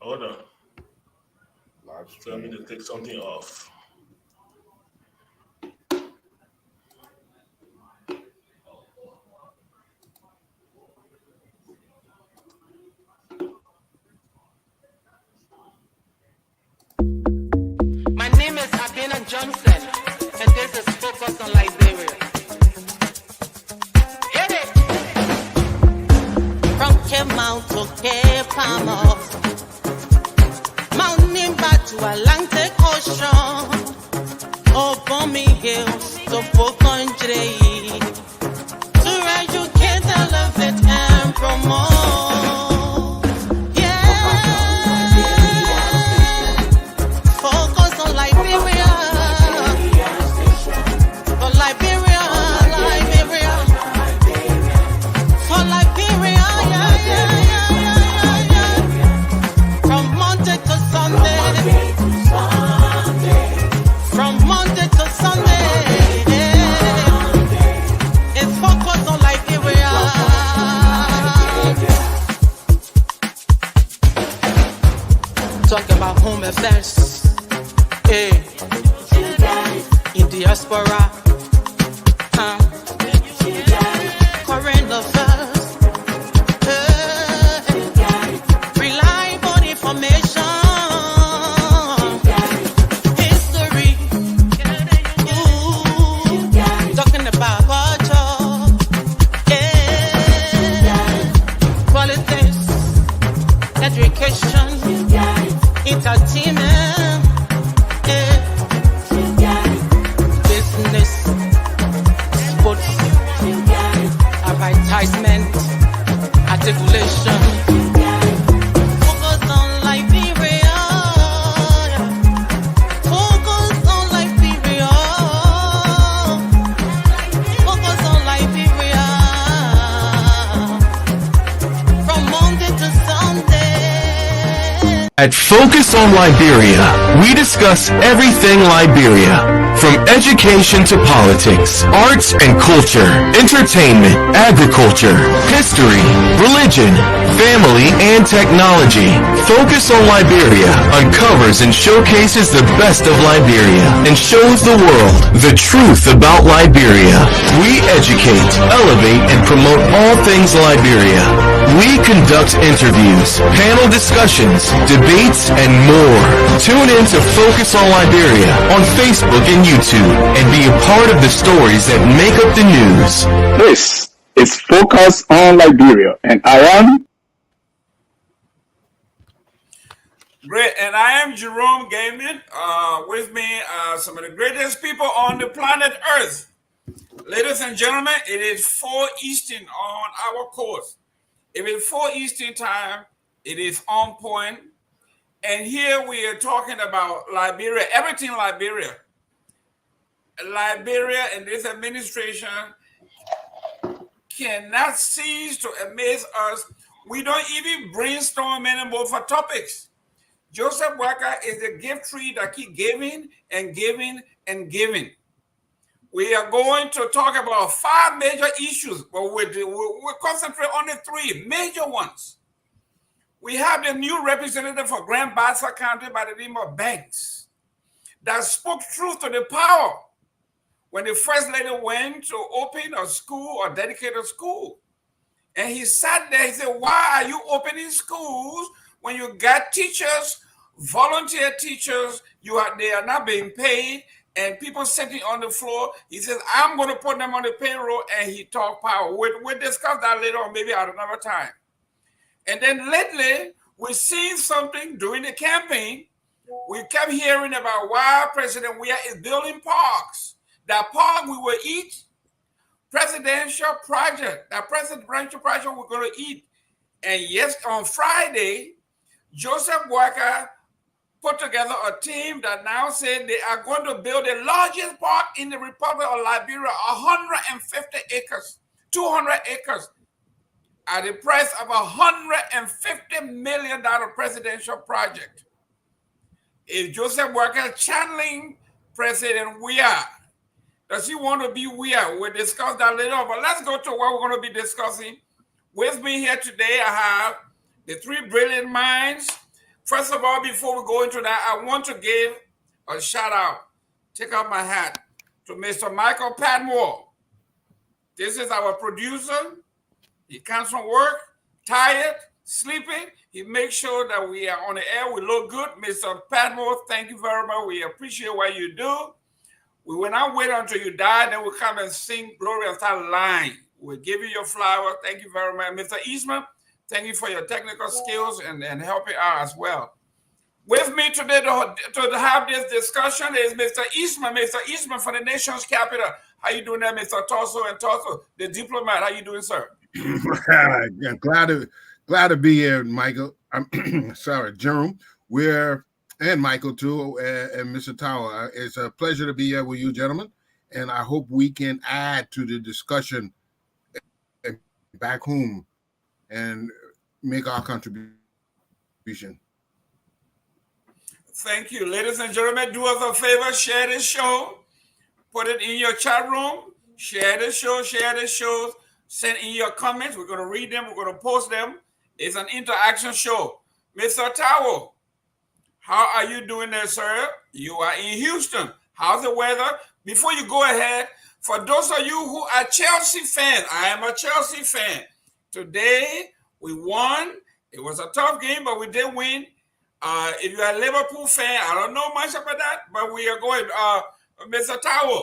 Hold on. Live Tell me stream. to take something off. My name is Abina Johnson, and this is Focus on Liberia. Hit it! From Cape Mount to Cape Palmer, mountain back to Atlantic Ocean, Obomi Hills to Pocondre, to educate, elevate, and promote. Yeah, focus on Liberia, for Liberia, Liberia, for Liberia, yeah, yeah, yeah, yeah, yeah. From Monday to Sunday, from Monday to Sunday, it's focus on Liberia. Talk about home affairs, hey, in diaspora, current affairs, hey, reliable information, history, ooh, talking about culture, yeah, politics, education, entertainment, yeah, business, sports, advertisement, articulation. Focus on Liberia. Focus on Liberia. Focus on Liberia. From Monday to Sunday. At Focus on Liberia, we discuss everything Liberia, from education to politics, arts and culture, entertainment, agriculture, history, religion, family, and technology. Focus on Liberia uncovers and showcases the best of Liberia and shows the world the truth about Liberia. We educate, elevate, and promote all things Liberia. We conduct interviews, panel discussions, debates, and more. Tune in to Focus on Liberia on Facebook and YouTube and be a part of the stories that make up the news. This is Focus on Liberia, and I am Great, and I am Jerome Gaiman. With me, some of the greatest people on the planet Earth. Ladies and gentlemen, it is 4 Eastern on our course. If it's 4 Eastern time, it is on point. And here we are talking about Liberia, everything Liberia. Liberia and this administration cannot cease to amaze us. We don't even brainstorm anymore for topics. Joseph Walker is a gift tree that keep giving and giving and giving. We are going to talk about 5 major issues, but we'll concentrate on the 3 major ones. We have the new representative for Grand Bassa County by the name of Banks that spoke truth to the power when the first lady went to open a school or dedicate a school. And he sat there, he said, why are you opening schools when you got teachers, volunteer teachers, they are not being paid, and people sitting on the floor? He says, I'm going to put them on the payroll, and he talked power. We'll discuss that later on, maybe at another time. And then lately, we're seeing something during the campaign. We kept hearing about why President Weah is building parks. That park we will eat, presidential project. That presidential project we're going to eat. And yes, on Friday, Joseph Walker put together a team that now said they are going to build the largest park in the Republic of Liberia, 150 acres, 200 acres, at the price of $150 million presidential project. Is Joseph Walker channeling President Weah? Does he want to be Weah? We'll discuss that later on, but let's go to what we're going to be discussing. With me here today, I have the 3 brilliant minds First of all, before we go into that, I want to give a shout out, take off my hat, to Mr. Michael Padmore. This is our producer. He comes from work, tired, sleeping. He makes sure that we are on the air. We look good. Mr. Padmore, thank you very much. We appreciate what you do. We will not wait until you die, then we'll come and sing glory and start lying. We'll give you your flower. Thank you very much. Mr. Eastman, thank you for your technical skills and helping out as well. With me today to have this discussion is Mr. Eastman. Mr. Eastman from the nation's capital. How you doing there, Mr. Torso and Torso, the diplomat? How you doing, sir? glad to be here, Michael. I'm sorry, Jerome. And Michael too, and Mr. Tower. It's a pleasure to be here with you, gentlemen, and I hope we can add to the discussion back home and make our contribution. Thank you. Ladies and gentlemen, do us a favor, share this show, put it in your chat room, share this show, send in your comments. We're going to read them, we're going to post them. It's an interaction show. Mr. Tower, how are you doing there, sir? You are in Houston. How's the weather? Before you go ahead, for those of you who are Chelsea fans, I am a Chelsea fan. Today, we won. It was a tough game, but we did win. If you're a Liverpool fan, I don't know much about that, but we are going. Mr. Tower.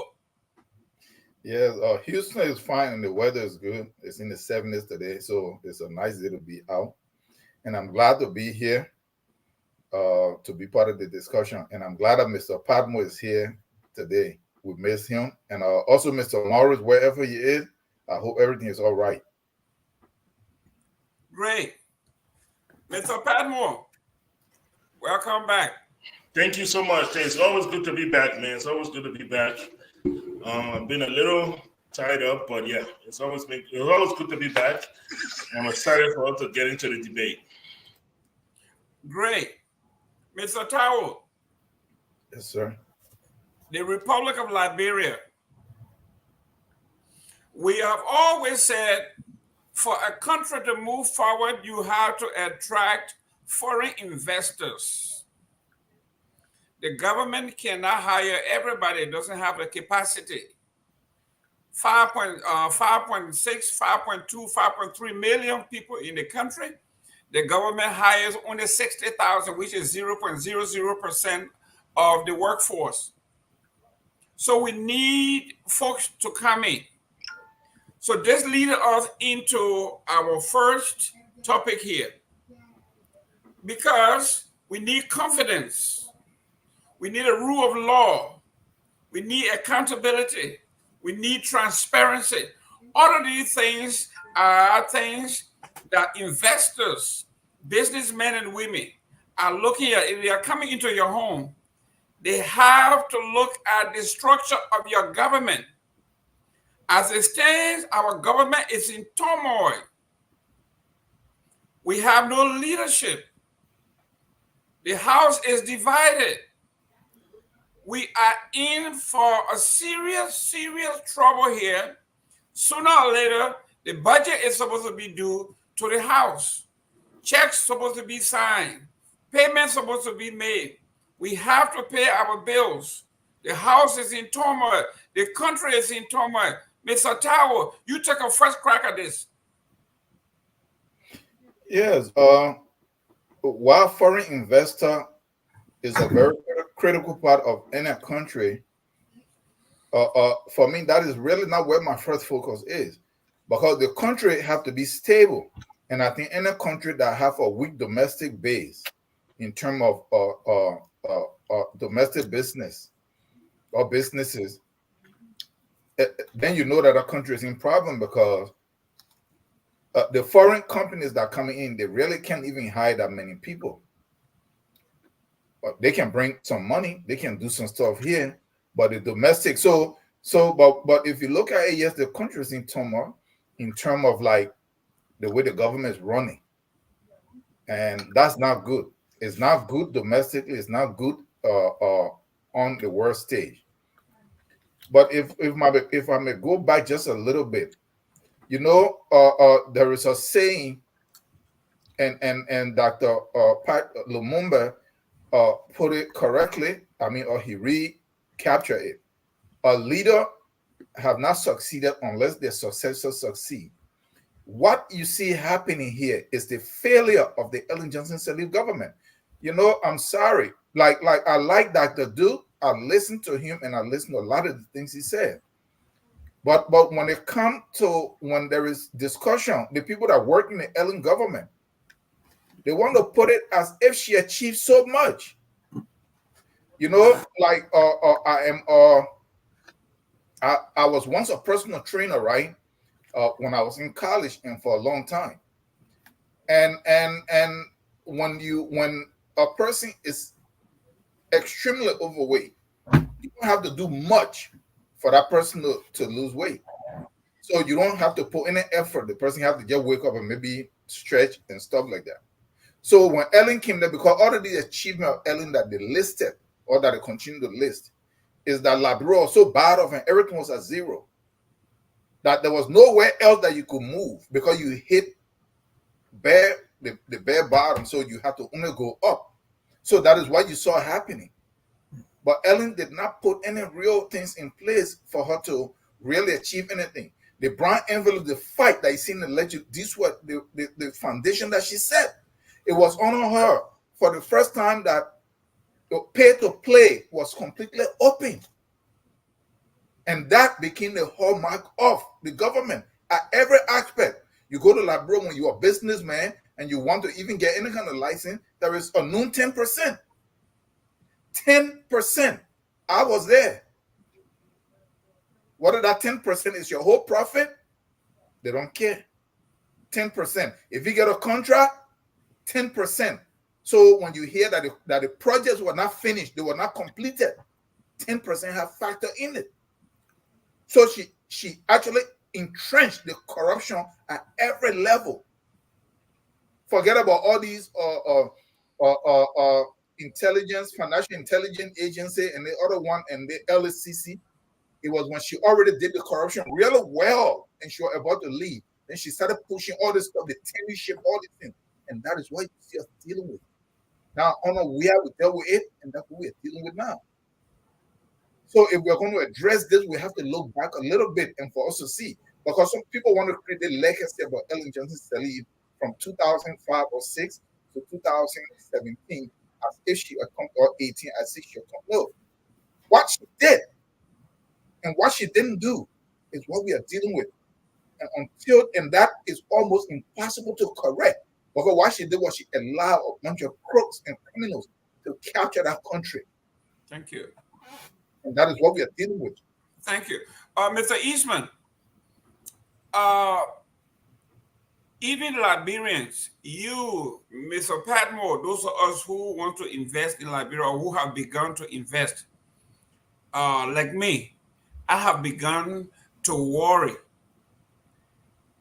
Yes, Houston is fine and the weather is good. It's in the 70s today, so it's a nice day to be out. And I'm glad to be here to be part of the discussion. And I'm glad that Mr. Padmore is here today. We miss him. And also Mr. Morris, wherever he is, I hope everything is all right. Great. Mr. Padmore, welcome back. Thank you so much. It's always good to be back, man. It's always good to be back. I've been a little tied up, but yeah, it's always good to be back. I'm excited for us to get into the debate. Great. Mr. Tower. Yes, sir. The Republic of Liberia. We have always said for a country to move forward, you have to attract foreign investors. The government cannot hire everybody. It doesn't have the capacity. 5.6, 5.2, 5.3 million people in the country. The government hires only 60,000, which is 0.00% of the workforce. So we need folks to come in. So this leads us into our first topic here. Because we need confidence. We need a rule of law. We need accountability. We need transparency. All of these things are things that investors, businessmen and women are looking at. If they are coming into your home, they have to look at the structure of your government. As it stands, our government is in turmoil. We have no leadership. The house is divided. We are in for a serious trouble here. Sooner or later, the budget is supposed to be due to the house. Checks supposed to be signed. Payments supposed to be made. We have to pay our bills. The house is in turmoil. The country is in turmoil. Mr. Tower, you take a first crack at this. Yes. While foreign investor is a very critical part of any country, for me, that is really not where my first focus is, because the country have to be stable. And I think any country that have a weak domestic base in terms of domestic business or businesses, then you know that a country is in problem, because the foreign companies that are coming in, they really can't even hire that many people. But they can bring some money, they can do some stuff here, but the domestic, but if you look at it, yes, the country is in turmoil in terms of like the way the government is running, and that's not good. It's not good domestically. It's not good on the world stage. But if I may go back just a little bit, you know, there is a saying, and Dr. Pat Lumumba put it correctly. I mean, or he recaptured it. A leader have not succeeded unless their successors succeed. What you see happening here is the failure of the Ellen Johnson Sirleaf government. You know, I'm sorry. Like I like Dr. Duke. I listened to him and I listened to a lot of the things he said. But when it comes to when there is discussion, the people that work in the Ellen government, they want to put it as if she achieved so much. You know, like I was once a personal trainer, right? When I was in college and for a long time. And when a person is extremely overweight, you don't have to do much for that person to lose weight. So you don't have to put any effort. The person have to just wake up and maybe stretch and stuff like that. So when Ellen came there, because all of the achievement of Ellen that they listed or that they continue to list is that Liberia was so bad off and everything was at zero, that there was nowhere else that you could move because you hit the bare bottom. So you have to only go up. So that is what you saw happening. But Ellen did not put any real things in place for her to really achieve anything. The brown envelope, the fight that you see in the lecture, this was the foundation that she set. It was on her for the first time that the pay to play was completely open. And that became the hallmark of the government at every aspect. You go to Liberia when you're a businessman and you want to even get any kind of license, there is a known 10%. 10%. I was there. Whether that 10% is your whole profit, they don't care. 10%. If you get a contract, 10%. So when you hear that the projects were not finished, they were not completed, 10% have factor in it. So she actually entrenched the corruption at every level. Forget about all these intelligence, financial intelligence agency, and the other one, and the LSCC. It was when she already did the corruption really well, and she was about to leave. Then she started pushing all this stuff, the tenure ship, all these things, and that is what you see us dealing with. Now, I don't know where we dealt with it, and that's what we're dealing with now. So if we're going to address this, we have to look back a little bit and for us to see, because some people want to create the legacy about Ellen Johnson Sirleaf from 2005 or 6 to 2017 as if she had come, or 18 as if she had come. No, what she did and what she didn't do is what we are dealing with. And that is almost impossible to correct. Because what she did was she allowed a bunch of crooks and criminals to capture that country. Thank you. And that is what we are dealing with. Thank you. Mr. Eastman, even Liberians, you, Mr. Patmore, those of us who want to invest in Liberia or who have begun to invest, like me, I have begun to worry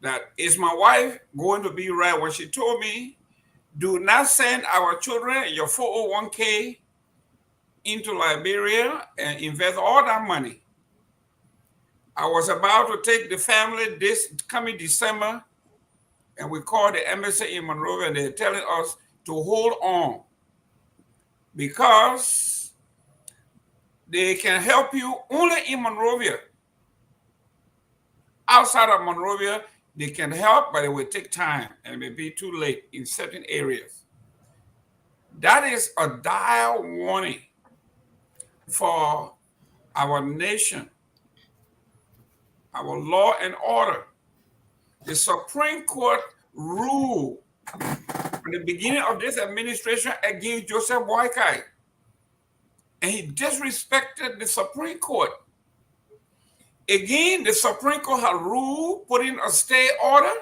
that is my wife going to be right when she told me, do not send our children your 401k into Liberia and invest all that money. I was about to take the family this coming December, and we called the embassy in Monrovia, and they're telling us to hold on because they can help you only in Monrovia. Outside of Monrovia, they can help, but it will take time and it may be too late in certain areas. That is a dire warning for our nation, our law and order. The Supreme Court ruled at the beginning of this administration against Joseph Boakai, and he disrespected the Supreme Court. Again, the Supreme Court had ruled, put in a stay order,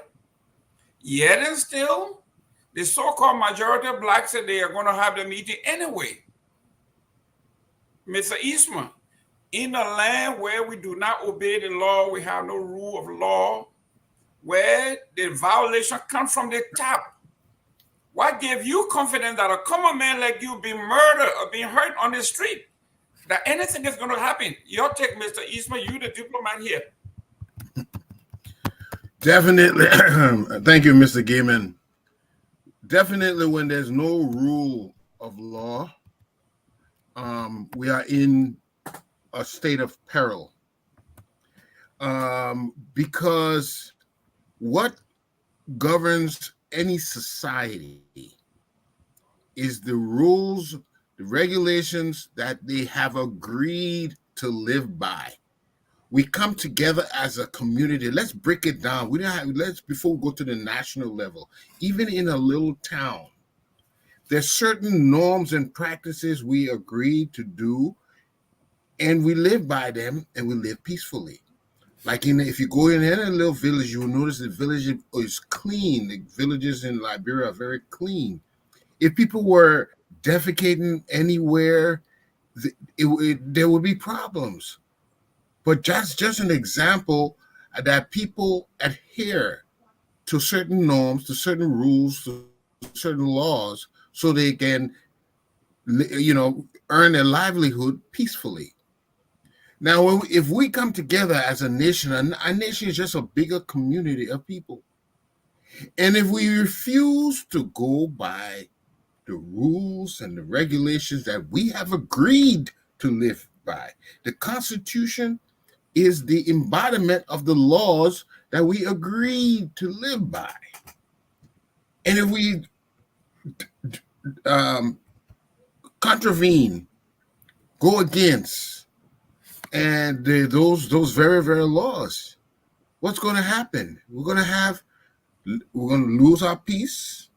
yet and still, the so-called majority of blacks said they are going to have the meeting anyway. Mr. Eastman, in a land where we do not obey the law, we have no rule of law, where the violation comes from the top. What gave you confidence that a common man like you being murdered or being hurt on the street, that anything is going to happen? Your take, Mr. Eastman, you the diplomat here. Definitely. Thank you, Mr. Gaiman. definitely when there's no rule of law, we are in a state of peril. Because what governs any society is the rules, the regulations that they have agreed to live by. We come together as a community. Let's break it down. We don't have, let's, before we go to the national level, even in a little town, there's certain norms and practices we agreed to do, and we live by them, and we live peacefully. Like if you go in any little village, you will notice the village is clean. The villages in Liberia are very clean. If people were defecating anywhere, there would be problems. But just an example that people adhere to certain norms, to certain rules, to certain laws, so they can, earn their livelihood peacefully. Now, if we come together as a nation, a nation is just a bigger community of people. And if we refuse to go by the rules and the regulations that we have agreed to live by, the Constitution is the embodiment of the laws that we agreed to live by. And if we contravene, go against, and those very, very laws, what's going to happen? We're going to lose our peace.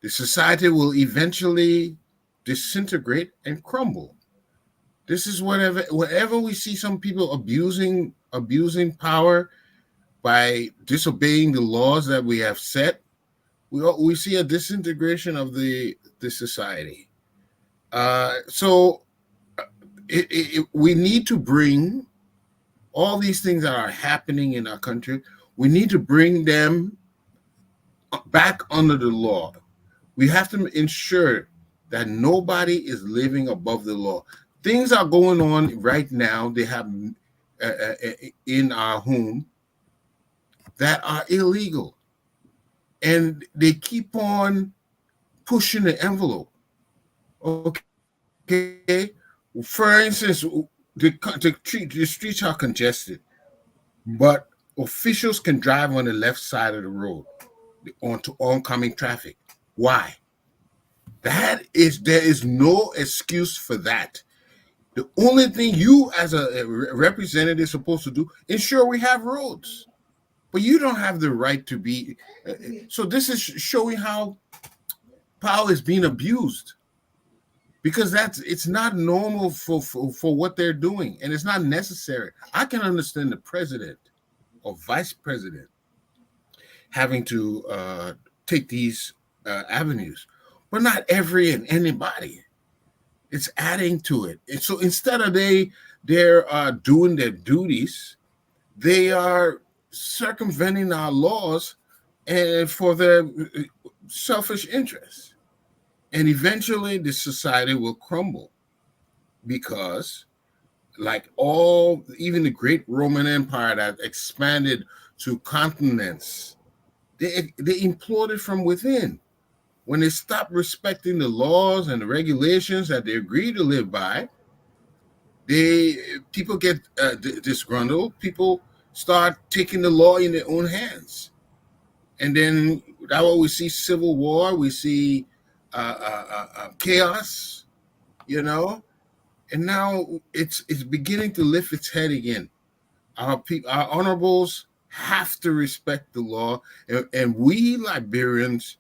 The society will eventually disintegrate and crumble. This is whenever we see some people abusing power by disobeying the laws that we have set, we see a disintegration of the society. We need to bring all these things that are happening in our country, we need to bring them back under the law. We have to ensure that nobody is living above the law. Things are going on right now, they have in our home that are illegal. And they keep on pushing the envelope. Okay. For instance, the streets are congested, but officials can drive on the left side of the road onto oncoming traffic. Why? There is no excuse for that. The only thing you as a representative is supposed to do, ensure we have roads. But you don't have the right to be. So this is showing how power is being abused. Because it's not normal for what they're doing, and it's not necessary. I can understand the president or vice president having to take these avenues, but not anybody. It's adding to it. And so instead of they're doing their duties, they are circumventing our laws and for their selfish interests. And eventually the society will crumble because, like even the great Roman Empire that expanded to continents, they imploded from within. When they stopped respecting the laws and the regulations that they agreed to live by, people get disgruntled. People start taking the law in their own hands. And then that's why we see civil war, we see chaos, and now it's beginning to lift its head again. Our honorables have to respect the law, and we Liberians,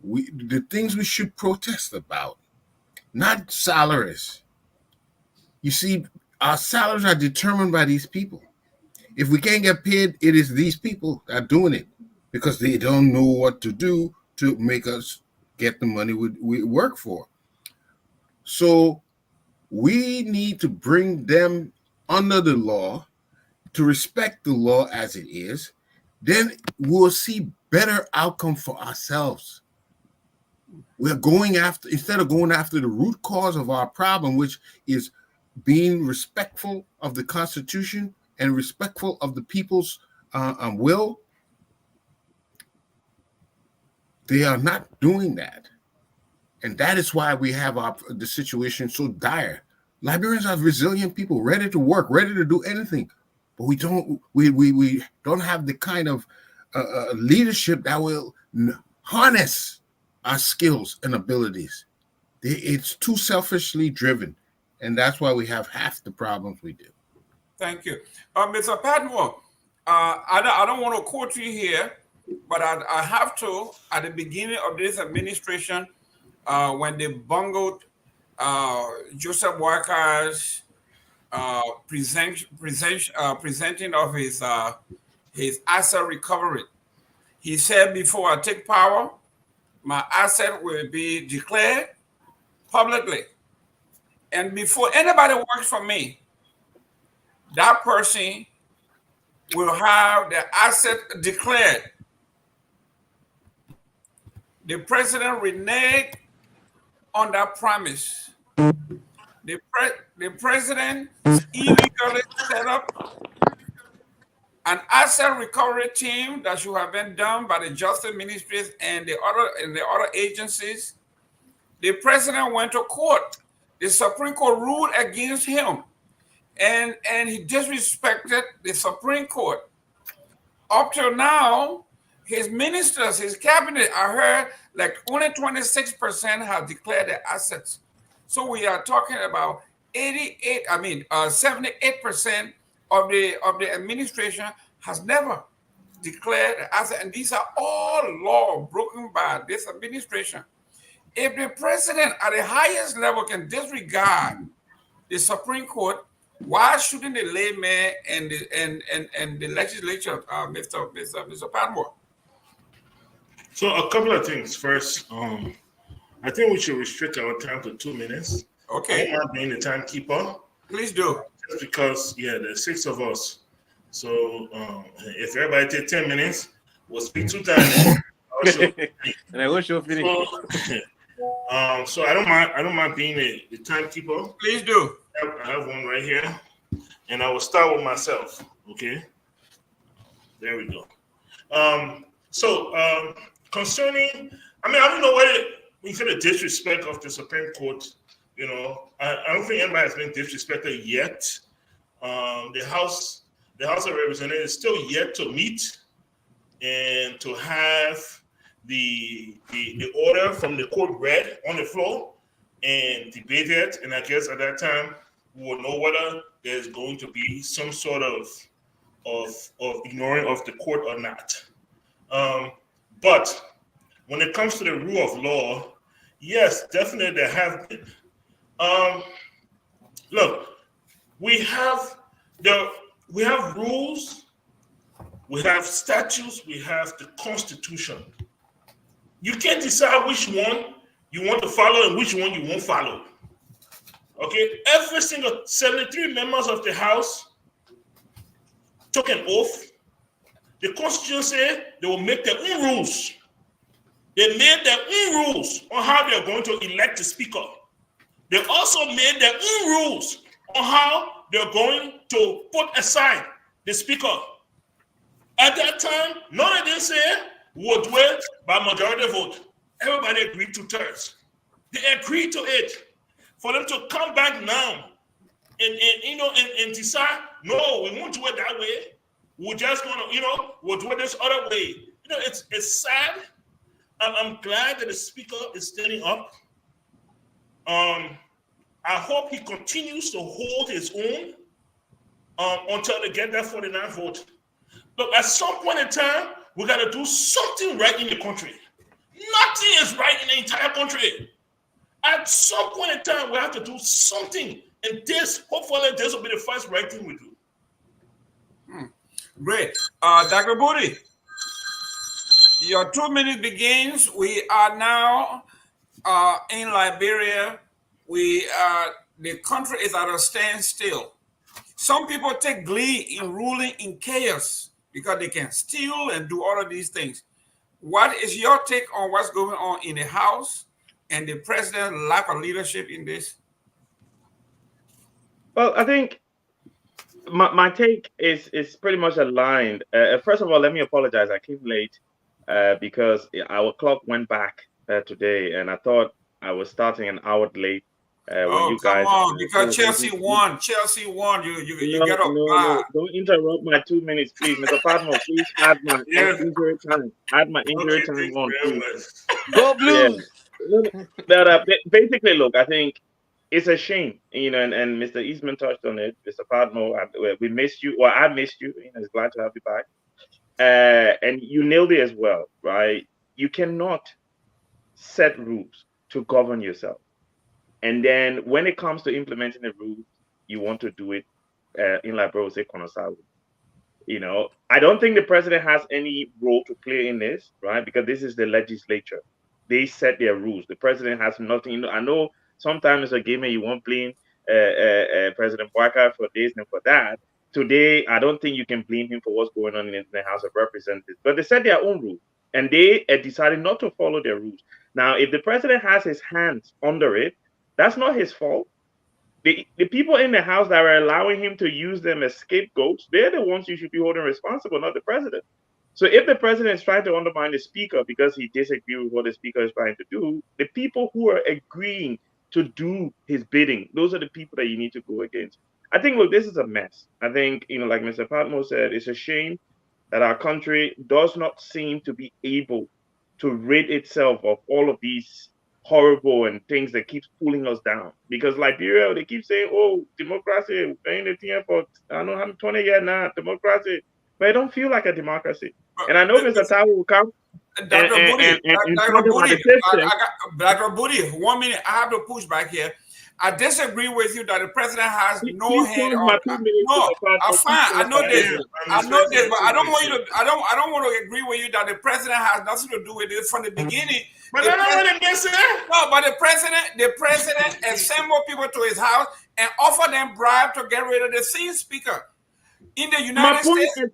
the things we should protest about, not salaries. You see, our salaries are determined by these people. If we can't get paid, it is these people that are doing it because they don't know what to do to make us get the money we work for. So we need to bring them under the law, to respect the law as it is. Then we'll see better outcome for ourselves. We're instead of going after the root cause of our problem, which is being respectful of the Constitution and respectful of the people's will, They are not doing that. And that is why we have the situation so dire. Liberians are resilient people, ready to work, ready to do anything. But we don't have the kind of leadership that will harness our skills and abilities. It's too selfishly driven. And that's why we have half the problems we do. Thank you. Mr. Padmore, I don't want to quote you here, but I have to. At the beginning of this administration, when they bungled Joseph Walker's presenting of his asset recovery, he said, before I take power, my asset will be declared publicly. And before anybody works for me, that person will have the asset declared. The president reneged on that promise. The president illegally set up an asset recovery team that should have been done by the justice ministries and the other agencies. The president went to court. The Supreme Court ruled against him, and he disrespected the Supreme Court. Up till now, his ministers, his cabinet, I heard like only 26% have declared their assets. So we are talking about 78% of the administration has never declared the asset, and these are all laws broken by this administration. If the president at the highest level can disregard the Supreme Court, why shouldn't the layman and the legislature, Mr. Padmore? So a couple of things. First, I think we should restrict our time to 2 minutes. Okay. I'm not being the timekeeper. Please do. Just because, there's 6 of us. So if everybody take 10 minutes, we'll speak 2 times. And I wish you finish. So I don't mind being the timekeeper. Please do. I have one right here, and I will start with myself. Okay. There we go. Concerning, I don't know whether we feel the disrespect of the Supreme Court. I don't think anybody has been disrespected yet. The House of Representatives is still yet to meet and to have the order from the court read on the floor and debated. And I guess at that time we will know whether there's going to be some sort of ignoring of the court or not. But when it comes to the rule of law, yes, definitely there have been. Look, we have rules, we have statutes, we have the Constitution. You can't decide which one you want to follow and which one you won't follow. Okay, every single 73 members of the House took an oath. The Constitution said they will make their own rules. They made their own rules on how they're going to elect the Speaker. They also made their own rules on how they're going to put aside the Speaker. At that time, none of them said would win by majority vote. Everybody agreed 2/3. They agreed to it. For them to come back now and decide, no, we won't do it that way. We're just gonna, we'll do it this other way. It's sad. I'm glad that the Speaker is standing up. I hope he continues to hold his own until they get that 49 vote. Look, at some point in time, we got to do something right in the country. Nothing is right in the entire country. At some point in time, we have to do something. And hopefully, this will be the first right thing we do. Great. Dr. Booty, your 2 minutes begins. We are now in Liberia. The country is at a standstill. Some people take glee in ruling in chaos because they can steal and do all of these things. What is your take on what's going on in the House and the president's lack of leadership in this? Well, I think my take is pretty much aligned. First of all, let me apologize. I came late. because our clock went back today, and I thought I was starting an hour late when Oh, you come guys. on, because Chelsea celebrated. won. Chelsea won. You No, get up. no, don't interrupt my 2 minutes, please, Mr. Padmo. Please add my Yes. injury time. Add my injury Okay, time thanks on, very please. much. Go Yeah. Blues. But basically, look, I think it's a shame, and Mr. Eastman touched on it. Mr. Padmo, we missed you, or I missed you. It's glad to have you back. And you nailed it as well, right? You cannot set rules to govern yourself, and then when it comes to implementing the rules, you want to do it in like bro say Konosawa. I don't think the president has any role to play in this, right? Because this is the legislature. They set their rules. The president has nothing. I know sometimes it's a game and you won't blame President Bouaka for this and for that. Today, I don't think you can blame him for what's going on in the House of Representatives. But they set their own rules, and they decided not to follow their rules. Now, if the president has his hands under it, that's not his fault. The people in the house that are allowing him to use them as scapegoats, they're the ones you should be holding responsible, not the president. So if the president is trying to undermine the speaker because he disagrees with what the speaker is trying to do, the people who are agreeing to do his bidding, those are the people that you need to go against. I think, look, this is a mess. I think, like Mr. Patmo said, it's a shame that our country does not seem to be able to rid itself of all of these horrible and things that keeps pulling us down. Because Liberia, they keep saying, "Oh, democracy, paying the thing for I don't know how 20 years now, democracy," but it don't feel like a democracy. And I know Mr. Tao will come Dr. Booty, and Dr. talk about Booty, the system. Dr. Booty, 1 minute. I have to push back here. I disagree with you that the president has no Please hand pause on. my 2 minutes, No, Mr. Patmo. I'm fine. I know this. Yeah, I know this, but I don't want respectful you to. I don't want to agree with you that the president has nothing to do with it from the beginning. But The I don't pres- want to miss it. No, but the president assembled people to his house and offered them bribe to get rid of the seat speaker. In the United States, listen,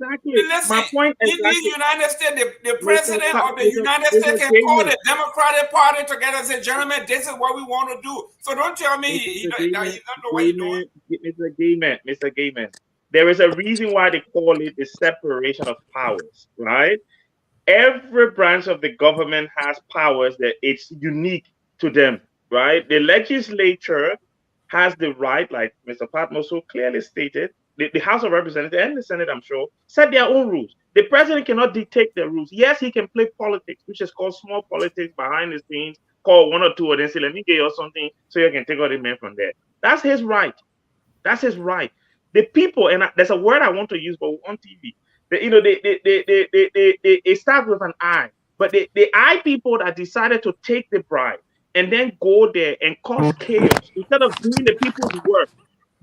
My point in exactly. the United States, the Mr. president Pa- of the Mr. United Mr. States can call Damon. the Democratic Party together and say, "Gentlemen, this is what we want to do." So don't tell me he don't know what he's doing. Mr. Gayman, there is a reason why they call it the separation of powers, right? Every branch of the government has powers that it's unique to them, right? The legislature has the right, like Mr. Patmo so clearly stated, the House of Representatives and the Senate, I'm sure, set their own rules. The president cannot dictate the rules. Yes, he can play politics, which is called small politics behind the scenes, call one or two of them, say, let me get you something so you can take all the men from there. That's his right. That's his right. The people, and there's a word I want to use, but on TV, they start with an I, but the I people that decided to take the bribe and then go there and cause chaos instead of doing the people's work.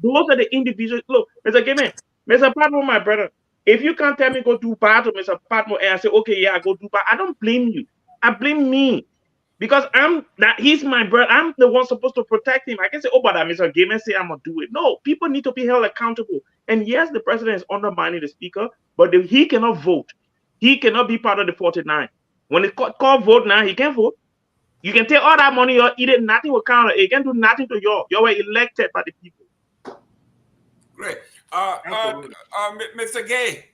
Those are the individuals. Look, Mr. Gayman, Mr. Patmo, my brother, if you can't tell me go do bad to Mr. Patmo and I say, okay, yeah, I go do bad, I don't blame you. I blame me. Because he's my brother. I'm the one supposed to protect him. I can say, oh, but Mr. Gayman say I'm gonna do it. No, people need to be held accountable. And yes, the president is undermining the speaker, but he cannot vote. He cannot be part of the 49. When it's called vote now, he can't vote. You can take all that money or eat it, nothing will count. It can do nothing to you. You were elected by the people. Great. Mr. Gay,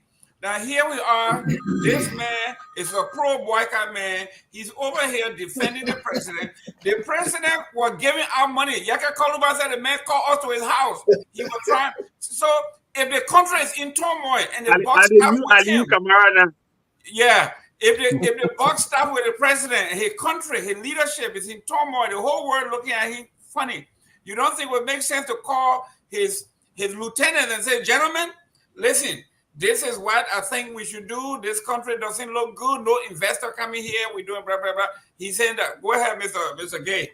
now here we are. This man is a pro-boycott man. He's over here defending the president. The president was giving out money. Yaka Kaluba said the man called us to his house. He was trying. So if the country is in turmoil and the buck stops with him, yeah. If the buck stops with the president, his country, his leadership is in turmoil, the whole world looking at him funny. You don't think it would make sense to call his lieutenant and say, "Gentlemen, listen, this is what I think we should do. This country doesn't look good. No investor coming here. We're doing blah, blah, blah." He's saying that. Go ahead, Mr. Gay.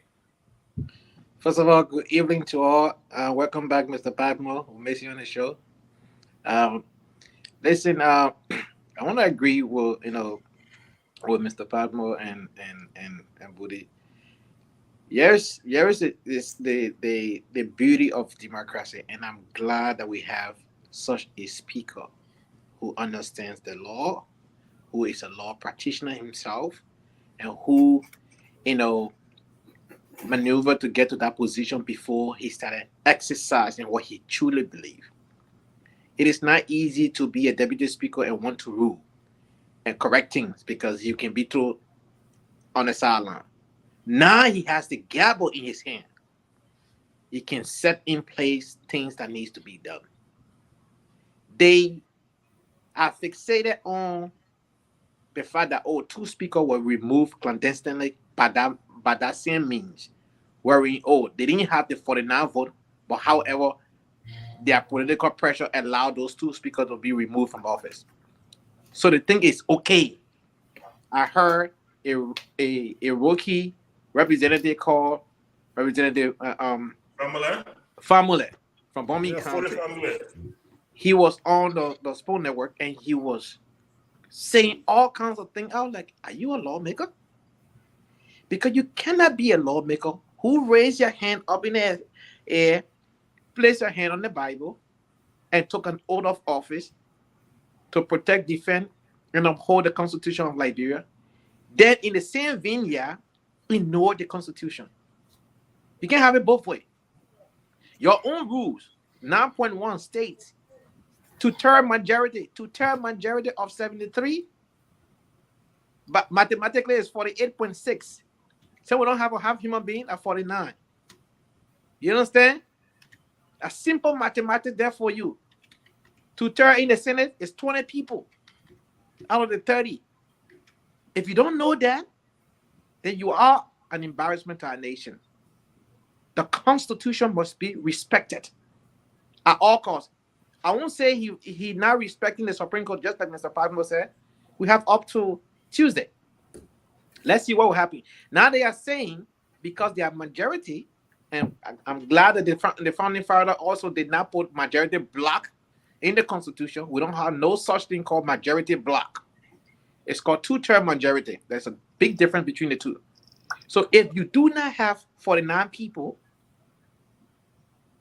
First of all, good evening to all. Welcome back, Mr. Padmo. We'll miss you on the show. Listen, I want to agree with with Mr. Padmo and Budi. Yes, is the beauty of democracy, and I'm glad that we have such a speaker who understands the law, who is a law practitioner himself, and who, maneuvered to get to that position before he started exercising what he truly believed. It is not easy to be a deputy speaker and want to rule. and correct things because you can be through on the sideline. Now he has the gavel in his hand. He can set in place things that needs to be done. They are fixated on the fact that two speakers were removed clandestinely by that same means, wherein they didn't have the 49 vote, but however, their political pressure allowed those 2 speakers to be removed from office. So the thing is okay. I heard a rookie representative called Representative Famule from Birmingham County. He was on the Sport Network and he was saying all kinds of things. I was like, are you a lawmaker? Because you cannot be a lawmaker who raise your hand up in the air, place your hand on the Bible, and took an oath of office to protect, defend, and uphold the Constitution of Liberia. Then in the same vineyard, ignore the Constitution. You can't have it both ways. Your own rules, 9.1 states, two-third majority of 73, but mathematically it's 48.6. So we don't have a half human being at 49. You understand? A simple mathematics there for you. Two-thirds in the Senate is 20 people out of the 30. If you don't know that, then you are an embarrassment to our nation. The Constitution must be respected at all costs. I won't say he not respecting the Supreme Court, just like Mr. Padmo said. We have up to Tuesday. Let's see what will happen. Now they are saying, because they have majority, and I'm glad that the founding father also did not put majority block in the Constitution. We don't have no such thing called majority block. It's called two-third majority. There's a big difference between the two. So if you do not have 49 people,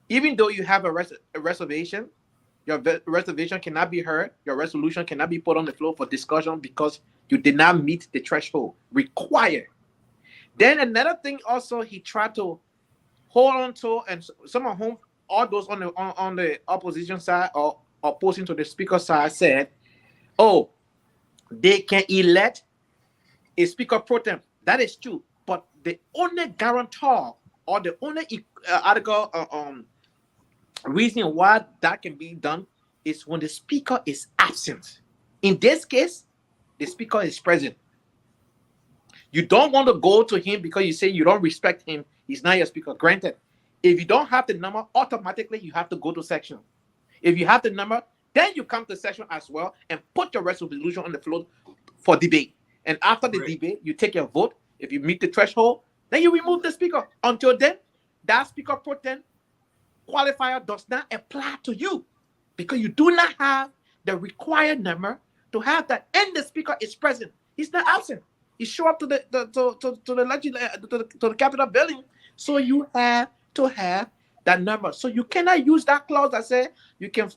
even though you have a reservation, your reservation cannot be heard. Your resolution cannot be put on the floor for discussion because you did not meet the threshold required. Then another thing also he tried to hold on to, and some of whom, all those on the opposition side or opposing to the speaker side said, oh, they can elect a speaker pro tem. That is true. But the only guarantor or the only article reason why that can be done is when the speaker is absent. In this case, the speaker is present. You don't want to go to him because you say you don't respect him. He's not your speaker. Granted, if you don't have the number, automatically you have to go to section. If you have the number, then you come to section as well and put your resolution on the floor for debate. And after the debate, you take your vote. If you meet the threshold, then you remove the speaker. Until then, that speaker pro tem qualifier does not apply to you because you do not have the required number to have that, and the speaker is present. He's not absent. He show up to the Capitol building, so you have to have that number. So you cannot use that clause that says you can,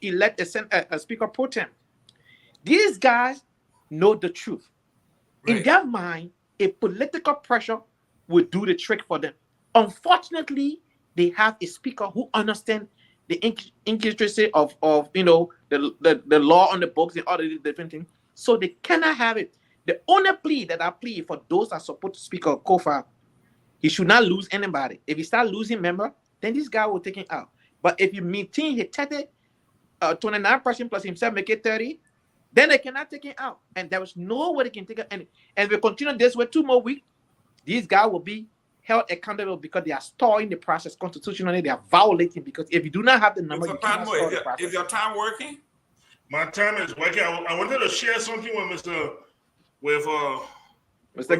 elect a speaker pro tem. These guys know the truth. Right. In their mind, a political pressure will do the trick for them. Unfortunately, they have a speaker who understands the intricacy of the law on the books and all the different things. So they cannot have it. The only plea that I plead for those that support Speaker Kofa, he should not lose anybody. If he start losing member, then this guy will take him out. But if you maintain his 29% plus himself, make it 30, then they cannot take him out. And there is no way they can take it. And if we continue this way 2 more weeks, these guys will be held accountable because they are stalling the process constitutionally. They are violating, because if you do not have the number, you cannot stall the process. Is your time working? My time is working. I wanted to share something with Mr.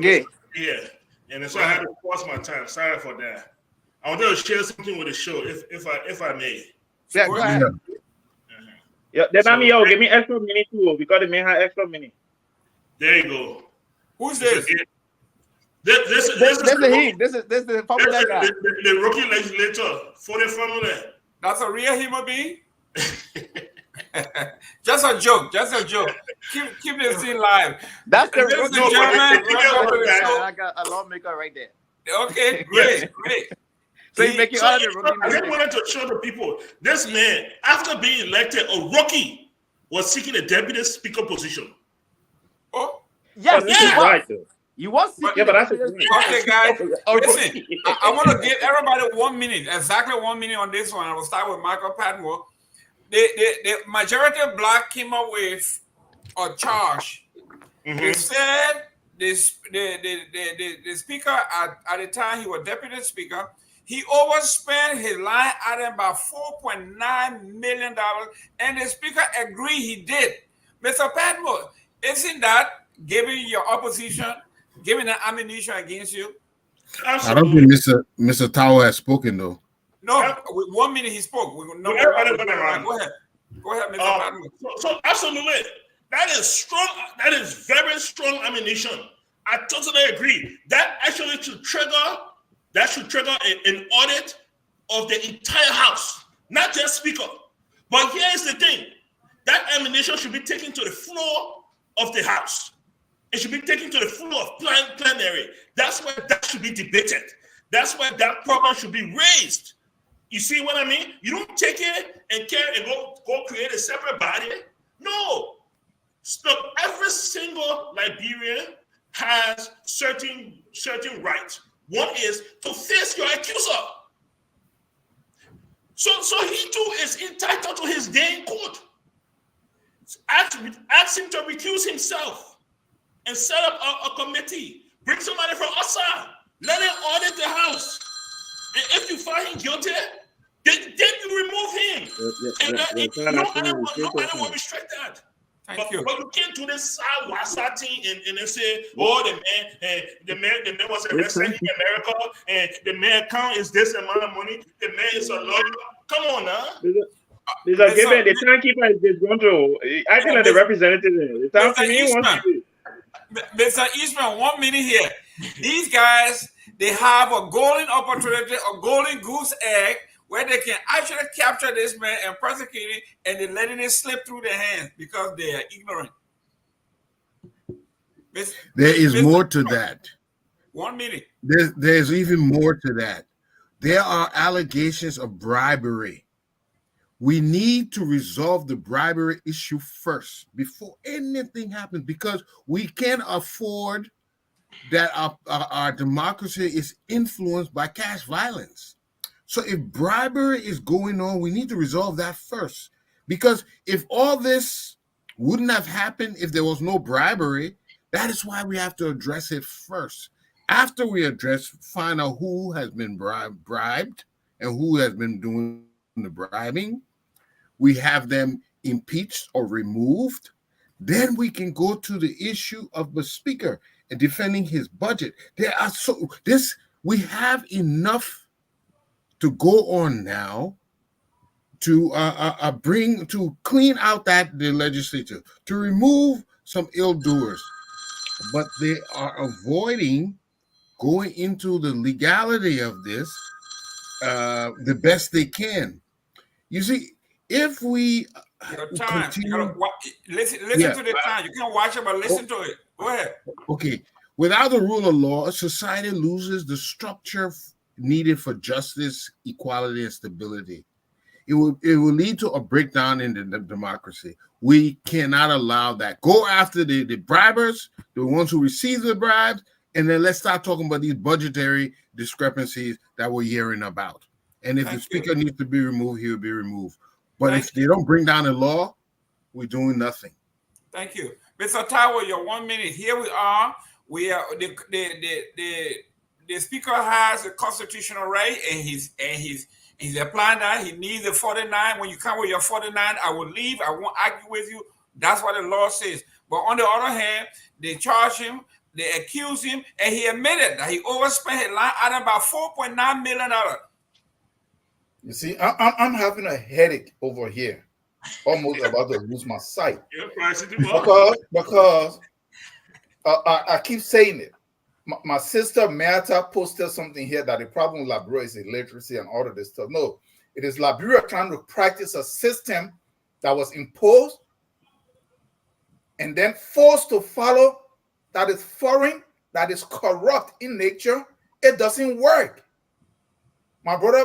Gay. Yeah, and so I had to pause my time. Sorry for that. I wanted to share something with the show, if I may. Yeah, go ahead. Yeah, then give me extra minute too, because they may have extra minute. There you go. Who's this? This is the formula guy. The rookie legislator for the formula. That's a real human being? Just a joke. Keep this thing live. That's the rookie. I got a lawmaker right there. Okay, great. So you make it out of the rookie. I just wanted to show the people, this man, after being elected, a rookie was seeking a deputy speaker position. Oh, Yes, this he is was. right though. You was seeking Yeah, but the that's a evidence. okay, guys. Listen, I want to get. give everybody 1 minute, exactly 1 minute on this one. I will start with Michael Patmore. The majority of black came up with a charge. They said this the speaker at the time he was deputy speaker, he overspent his line item by $4.9 million, and the speaker agreed he did. Mr. Patmore, isn't that giving your opposition, giving an ammunition against you? I don't think Mr. Tower has spoken though. No, with 1 minute he spoke. Go ahead. Go ahead, Mr. Patmore. So absolutely, that is strong. That is very strong ammunition. I totally agree. That actually should trigger. That should trigger an audit of the entire house, not just speaker. But here is the thing: that ammunition should be taken to the floor of the house. It should be taken to the floor of plenary. That's where that should be debated. That's where that problem should be raised. You see what I mean? You don't take it and carry and go create a separate body. No. Look, every single Liberian has certain rights. One is to face your accuser. So he too is entitled to his day in court. Ask him to recuse himself and set up a committee. Bring somebody from outside. Let him audit the house. And if you find him guilty, then you remove him. Nobody will restrict that. But you can't do this side thing and then say, oh, the man was arrested in America, and the man account is this amount of money. The man is a lawyer. Come on now. The timekeeper is disgruntled. Acting like the representative. Mr. Eastman, 1 minute here. These guys, they have a golden opportunity, a golden goose egg, where they can actually capture this man and prosecute it, and they're letting it slip through their hands because they are ignorant. There is more to that. 1 minute. There's even more to that. There are allegations of bribery. We need to resolve the bribery issue first before anything happens, because we can't afford that our democracy is influenced by cash violence. So if bribery is going on, we need to resolve that first. Because if all this wouldn't have happened if there was no bribery, that is why we have to address it first. After we find out who has been bribed and who has been doing the bribing, we have them impeached or removed. Then we can go to the issue of the speaker and defending his budget. We have enough to go on now to clean out the legislature, to remove some ill doers, but they are avoiding going into the legality of this the best they can. You see, if we listen to the time. You can't watch it, but listen to it. Go ahead. Okay. Without the rule of law, a society loses the structure needed for justice, equality, and stability. It will lead to a breakdown in the democracy. We cannot allow that. Go after the bribers, the ones who receive the bribes, and then let's start talking about these budgetary discrepancies that we're hearing about. And if the speaker needs to be removed, he will be removed. But if they don't bring down the law, we're doing nothing. Thank you. Mr. Tower, your 1 minute. Here we are. We are the speaker has a constitutional right, and he's applying that. He needs a 49. When you come with your 49, I will leave. I won't argue with you. That's what the law says. But on the other hand, they charge him, they accuse him, and he admitted that he overspent his line item by $4.9 million. You see, I'm having a headache over here, almost about to lose my sight. Because I keep saying it. My sister Marta posted something here that the problem with Liberia is illiteracy and all of this stuff. No, it is Liberia trying to practice a system that was imposed and then forced to follow, that is foreign, that is corrupt in nature. It doesn't work. My brother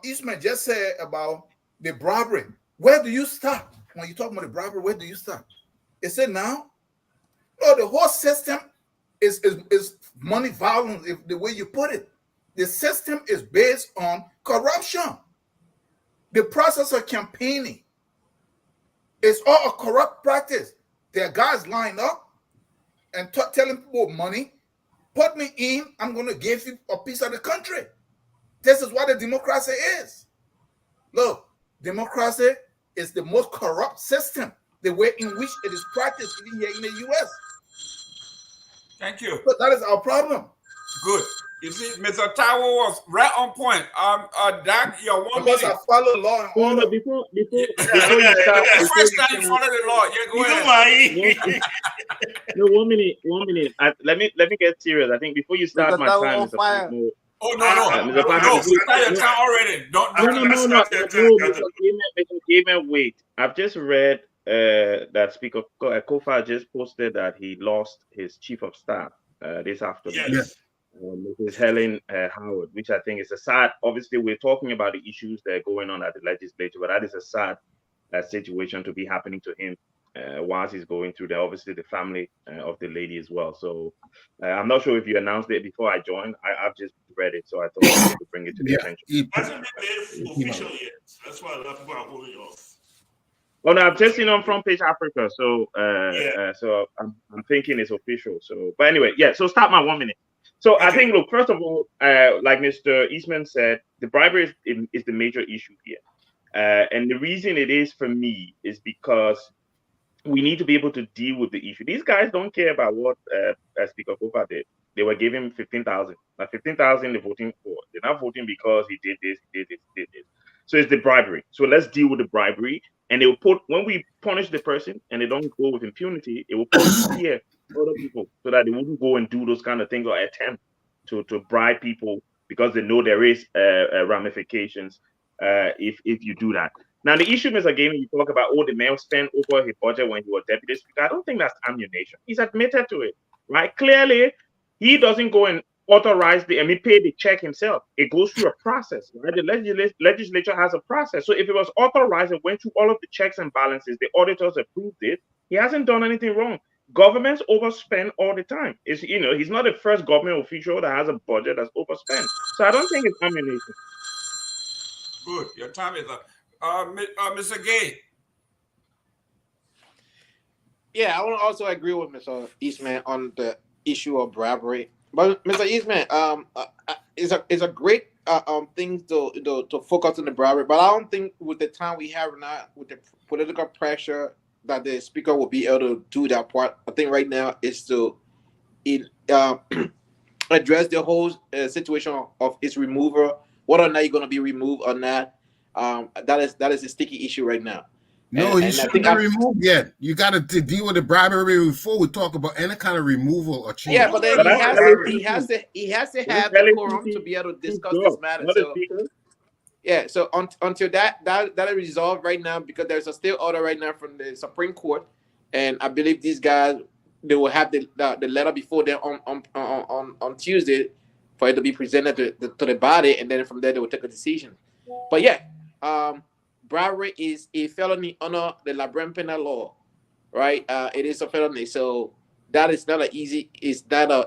Eastman just said about the bribery. Where do you start? When you talk about the bribery, where do you start? It said now, No, the whole system is money violence, if the way you put it. The system is based on corruption. The process of campaigning is all a corrupt practice. There are guys lined up and telling people money, put me in, I'm going to give you a piece of the country. This is what the democracy is. Look, democracy is the most corrupt system, the way in which it is practiced even here in the U.S. Thank you. But that is our problem. Good. You see, Mr. Tower was right on point. Doc, you're 1 Because minute. I follow law and order. No, before you start, The first time you follow the law. Yeah, go ahead. No, 1 minute. Let me get serious. I think before you start my time, Mr. Patmo, Oh, no. You start your time already. No. Mr. Gaiman, wait. I've just read that Speaker Kofa just posted that he lost his chief of staff this afternoon. Yes. Mrs. Helen Howard, which I think is a sad. Obviously, we're talking about the issues that are going on at the legislature, but that is a sad situation to be happening to him whilst he's going through there. Obviously, the family of the lady as well. So I'm not sure if you announced it before I joined. I've just read it, so I thought I would bring it to the attention. It hasn't been made official yet. That's why a lot of people are holding off. Oh no, I've just seen on Front Page Africa, so so I'm thinking it's official. So, but anyway, yeah. So start my 1 minute. So I think, look, first of all, like Mr. Eastman said, the bribery is the major issue here. And the reason it is for me is because we need to be able to deal with the issue. These guys don't care about what Speaker Kofa did. They were giving 15,000. Like 15,000 they're voting for. They're not voting because he did this, he did this, he did this. So it's the bribery. So let's deal with the bribery. And they will put, when we punish the person and they don't go with impunity, it will put fear other people so that they wouldn't go and do those kind of things or attempt to bribe people because they know there is ramifications if you do that. Now the issue, Mr. Gaiman, you talk about the mayor spent over his budget when he was deputy speaker. I don't think that's ammunition. He's admitted to it, right? Clearly, he doesn't go and authorize and he paid the check himself. It goes through a process, right? The legislature has a process. So if it was authorized and went through all of the checks and balances, the auditors approved it, he hasn't done anything wrong. Governments overspend all the time. He's not the first government official that has a budget that's overspent. So I don't think it's ammunition. Good. Your time is up. Mr. Gay. Yeah, I want to also agree with Mr. Eastman on the issue of bribery. But Mr. Eastman, it's a great thing to focus on the bribery. But I don't think with the time we have now, with the political pressure, that the speaker will be able to do that part. I think right now is to address the whole situation of its removal, whether or not you're going to be removed or not. That is a sticky issue right now. No, he shouldn't be removed yet. You got to deal with the bribery before we talk about any kind of removal or change. Yeah, but then he has to have the quorum to be able to discuss this matter. So, yeah, so until that is resolved right now, because there's a still order right now from the Supreme Court, and I believe these guys, they will have the letter before them on Tuesday for it to be presented to the body, and then from there they will take a decision. But yeah, bribery is a felony under the Liberian penal law, right? It is a felony, so that is not an easy. It's not a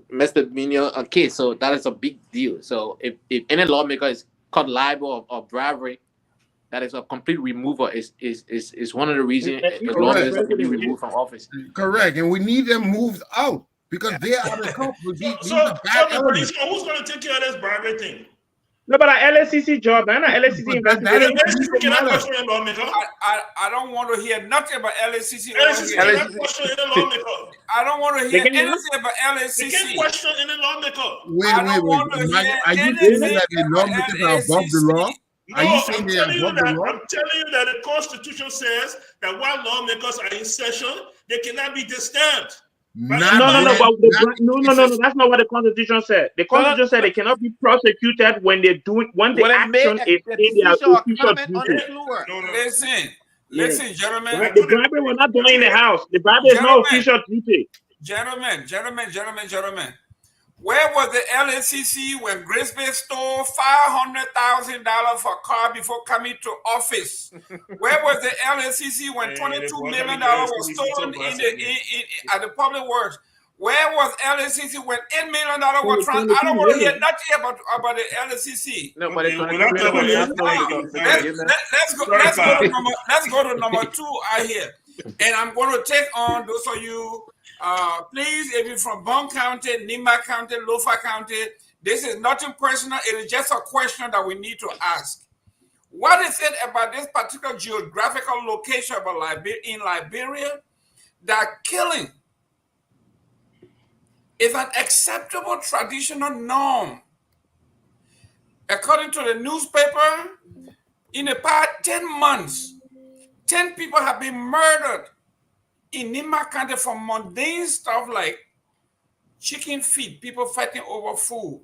misdemeanor case, so that is a big deal. So if any lawmaker is caught liable of bribery, that is a complete removal. Is one of the reasons as lawmakers have to be removed from office. Correct, and we need them moved out because they are the culprits. So who's going to take care of this bribery thing? No, but an LSCC job, man. An LSCC investigation. I don't want to hear nothing about LSCC. I don't want to hear anything about LSCC. They can question any lawmaker. Wait. Are you saying that the lawmakers are above the law? No, I'm telling you that the Constitution says that while lawmakers are in session, they cannot be disturbed. No, that's not what the Constitution said. The Constitution said they cannot be prosecuted when the action is in their official duty. Listen, gentlemen. The bribery we're not doing in the House. The bribery is not official duty. Gentlemen. Where was the LACC when Grisby stole $500,000 for a car before coming to office? Where was the LACC when $22 million was stolen at the public works? Where was LACC when $8 million was transferred? I don't want to hear nothing about the LACC. No, but it's we're not talking about Let's go to number 2 out here. And I'm going to take on those of you, please, if you're from Bond County, Nima County, Lofa County, this is nothing personal. It is just a question that we need to ask. What is it about this particular geographical location in Liberia that killing is an acceptable traditional norm? According to the newspaper, in the past 10 months, 10 people have been murdered in Nima County for mundane stuff like chicken feet, people fighting over food.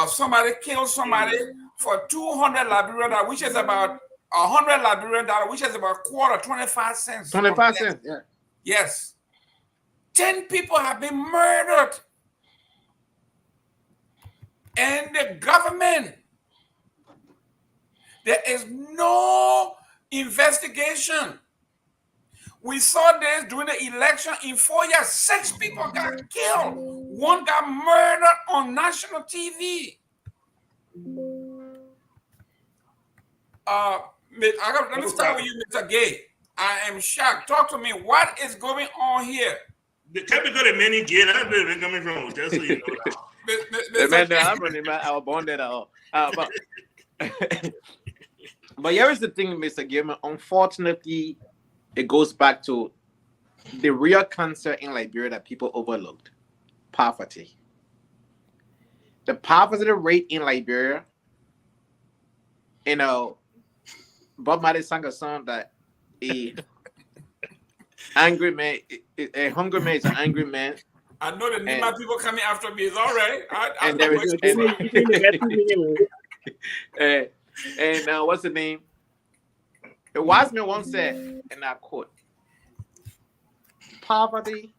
Somebody killed somebody for 200 Liberian dollars, which is about 100 Liberian dollars, which is about quarter, 25 cents. 25 cents, yeah. Yes. 10 people have been murdered. And the government, there is no investigation. We saw this during the election in 4 years. 6 people got killed. 1 got murdered on national TV. Let me start with you, Mr. Gay. I am shocked. Talk to me. What is going on here? The capital of many gay, that's where they're coming from, just so you know. But here is the thing, Mr. Gilman. Unfortunately, it goes back to the real cancer in Liberia that people overlooked: poverty. The poverty rate in Liberia, Bob Marley sang a song that a hungry man is an angry man. I know the Nima people coming after me. It's all right. What's the name? A wise man once said, and I quote, "Poverty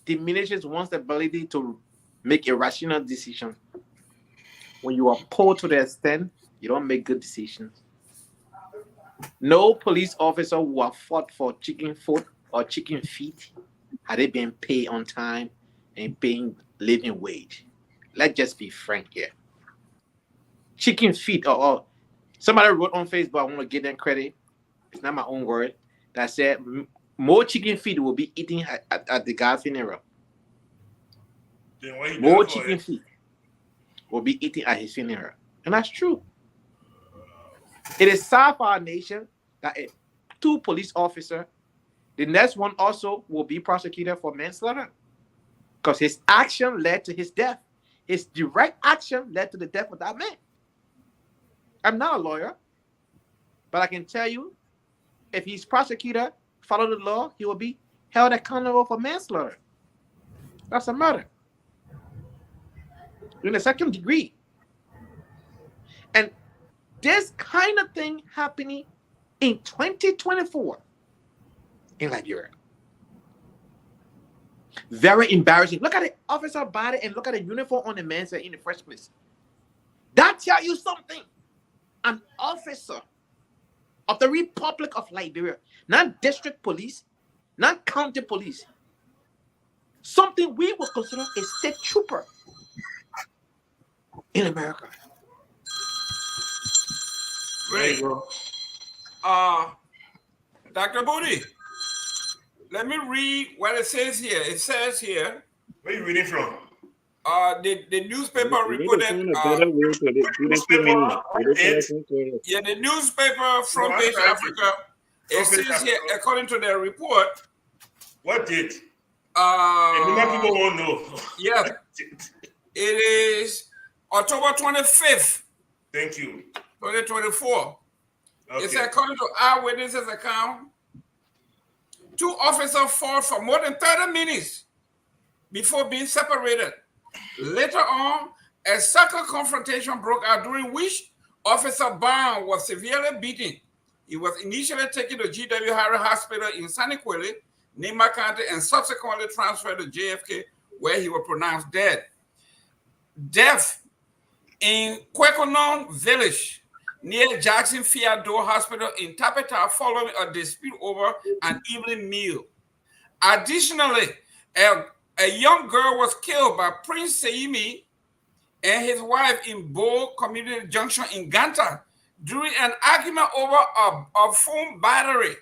diminishes one's ability to make a rational decision. When you are poor to the extent, you don't make good decisions. No police officer who have fought for chicken foot or chicken feet had they been paid on time and paying living wage. Let's just be frank here. Chicken feet, or somebody wrote on Facebook, I want to give them credit. It's not my own word. That said, more chicken feet will be eaten at the guy's funeral. More chicken feet will be eaten at his funeral. And that's true. It is sad for our nation that 2 police officers, the next one also will be prosecuted for manslaughter because his action led to his death. His direct action led to the death of that man. I'm not a lawyer, but I can tell you, if he's prosecuted, follow the law, he will be held accountable for manslaughter. That's a murder in the 2nd degree. And this kind of thing happening in 2024 in Liberia. Very embarrassing. Look at the officer body and look at the uniform on the man in the first place. That tells you something. An officer of the Republic of Liberia, not district police, not county police, something we would consider a state trooper in America. Great. Dr. Booty, let me read what it says here. It says here. Where are you reading from? The newspaper reported. The newspaper Front Page Africa. It says here, according to their report. What did? People won't know. Yeah. It is October 25th. Thank you. 2024. Okay. It says, according to eyewitnesses' account, 2 officers fought for more than 30 minutes before being separated. Later on, a second confrontation broke out during which Officer Brown was severely beaten. He was initially taken to G.W. Harris Hospital in Saniquili, Nima County, and subsequently transferred to JFK, where he was pronounced dead. Death in Kwekonon village near Jackson Fiado Hospital in Tapeta following a dispute over an evening meal. Additionally, a young girl was killed by Prince Seimi and his wife in Bo Community Junction in Ganta during an argument over a phone battery.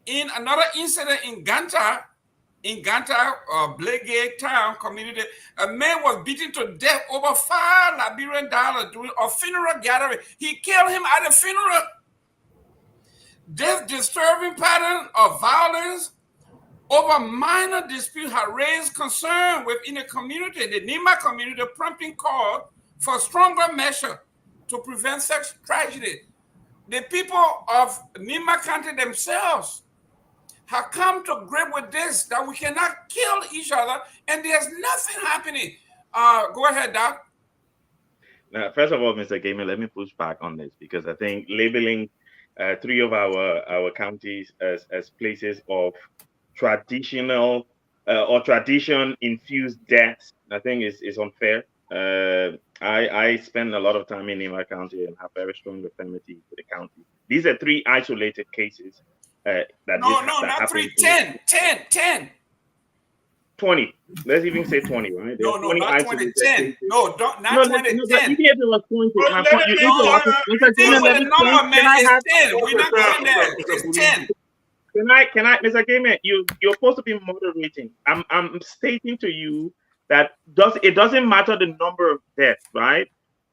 In another incident in Ganta, Blegay Town community, a man was beaten to death over $5 Liberian during a funeral gathering. He killed him at a funeral. This disturbing pattern of violence over minor dispute has raised concern within the community, the Nima community, prompting call for stronger measures to prevent such tragedy. The people of Nima County themselves have come to grip with this, that we cannot kill each other, and there's nothing happening. Go ahead, Doc. Now, first of all, Mr. Gamer, let me push back on this, because I think labeling 3 of our counties as places of traditional or tradition-infused deaths, I think is unfair. I spend a lot of time in Nima County and have very strong affinity with the county. These are 3 isolated cases. Not 3, 10. 20. Let's even say 20, right? No, not 20, 10. No, not 20, 10. Even if it was 20, my point, the number, man, is 10. We're not going there. It's 10. Can I, Mr. Gamer, you're supposed to be moderating. I'm stating to you that it doesn't matter the number of deaths, right?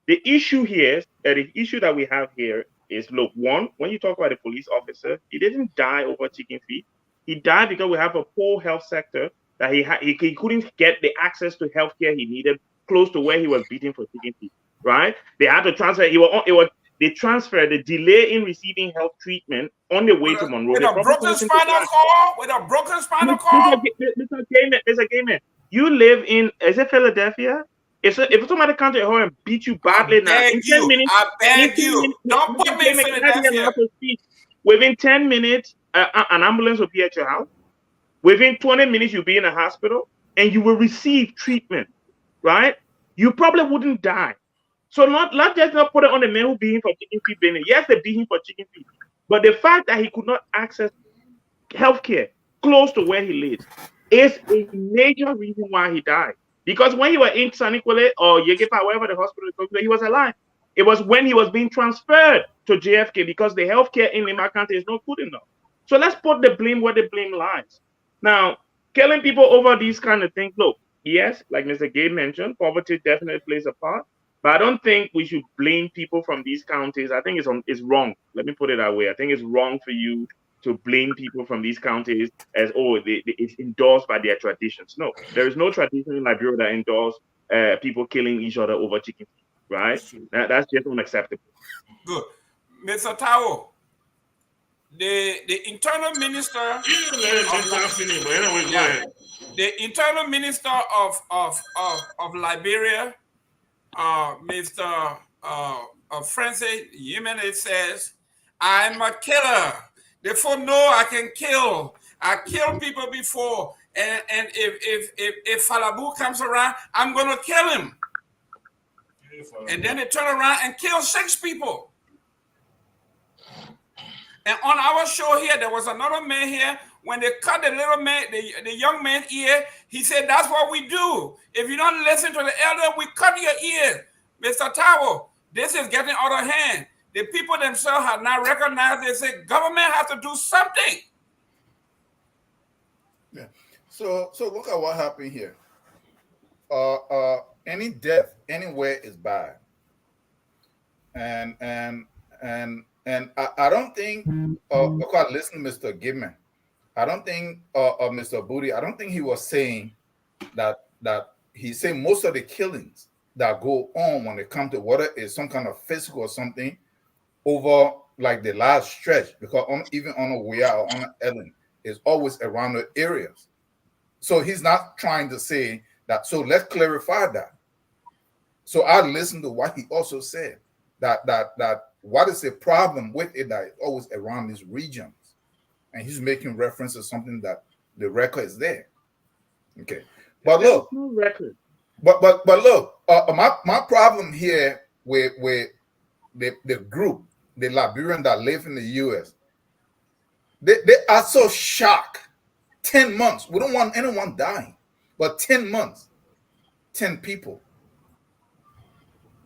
The issue here, the issue that we have here is, look, one, when you talk about a police officer, he didn't die over chicken feed. He died because we have a poor health sector that he couldn't get the access to healthcare he needed close to where he was beaten for chicken feed, right? They had to transfer. They transferred the delay in receiving health treatment on the way to Monroe. With a broken spinal cord. Mr. Gamer, you live in, is it Philadelphia? If somebody comes to your home and beat you badly now, in 10 minutes, I beg you, don't put me in Philadelphia. Within 10 minutes, an ambulance will be at your house. Within 20 minutes, you'll be in a hospital and you will receive treatment, right? You probably wouldn't die. So let's just not put it on the man who beat him for chicken feed. Yes, they beat him for chicken feed, but the fact that he could not access healthcare close to where he lives is a major reason why he died. Because when he was in San Nicolas or Yegepa, wherever the hospital is, he was alive. It was when he was being transferred to JFK because the healthcare in Lima County is not good enough. So let's put the blame where the blame lies. Now, killing people over these kind of things, look, yes, like Mr. Gay mentioned, poverty definitely plays a part. But I don't think we should blame people from these counties. I think it's wrong. Let me put it that way. I think it's wrong for you to blame people from these counties as, it's endorsed by their traditions. No, there is no tradition in Liberia that endorses people killing each other over chicken feed, right? That's just unacceptable. Good. Mr. Tao, the internal minister of Liberia, Mr. Francis Jimenez says, I'm a killer. Therefore, no, I can kill. I killed people before, and if Falabu comes around, I'm gonna kill him. And then they turn around and kill 6 people. And on our show here, there was another man here. When they cut the little man, the young man's ear, he said, "That's what we do. If you don't listen to the elder, we cut your ear." Mr. Tao, this is getting out of hand. The people themselves have not recognized. They say government has to do something. Yeah. So look at what happened here. Any death anywhere is bad. And I don't think look, I listen to Mr. Gibman. I don't think Mr. Booty, I don't think he was saying that he's saying most of the killings that go on when it comes to whether it's some kind of physical or something over like the last stretch, because even on a way out or on an Ellen is always around the areas. So he's not trying to say that. So let's clarify that. So I listened to what he also said, that what is the problem with it that it's always around these regions, and he's making reference to something that the record is there. Okay, but look, no record. but look, my problem here with the group, the Liberians that live in the U.S., they are so shocked. 10 months. We don't want anyone dying, but 10 months, 10 people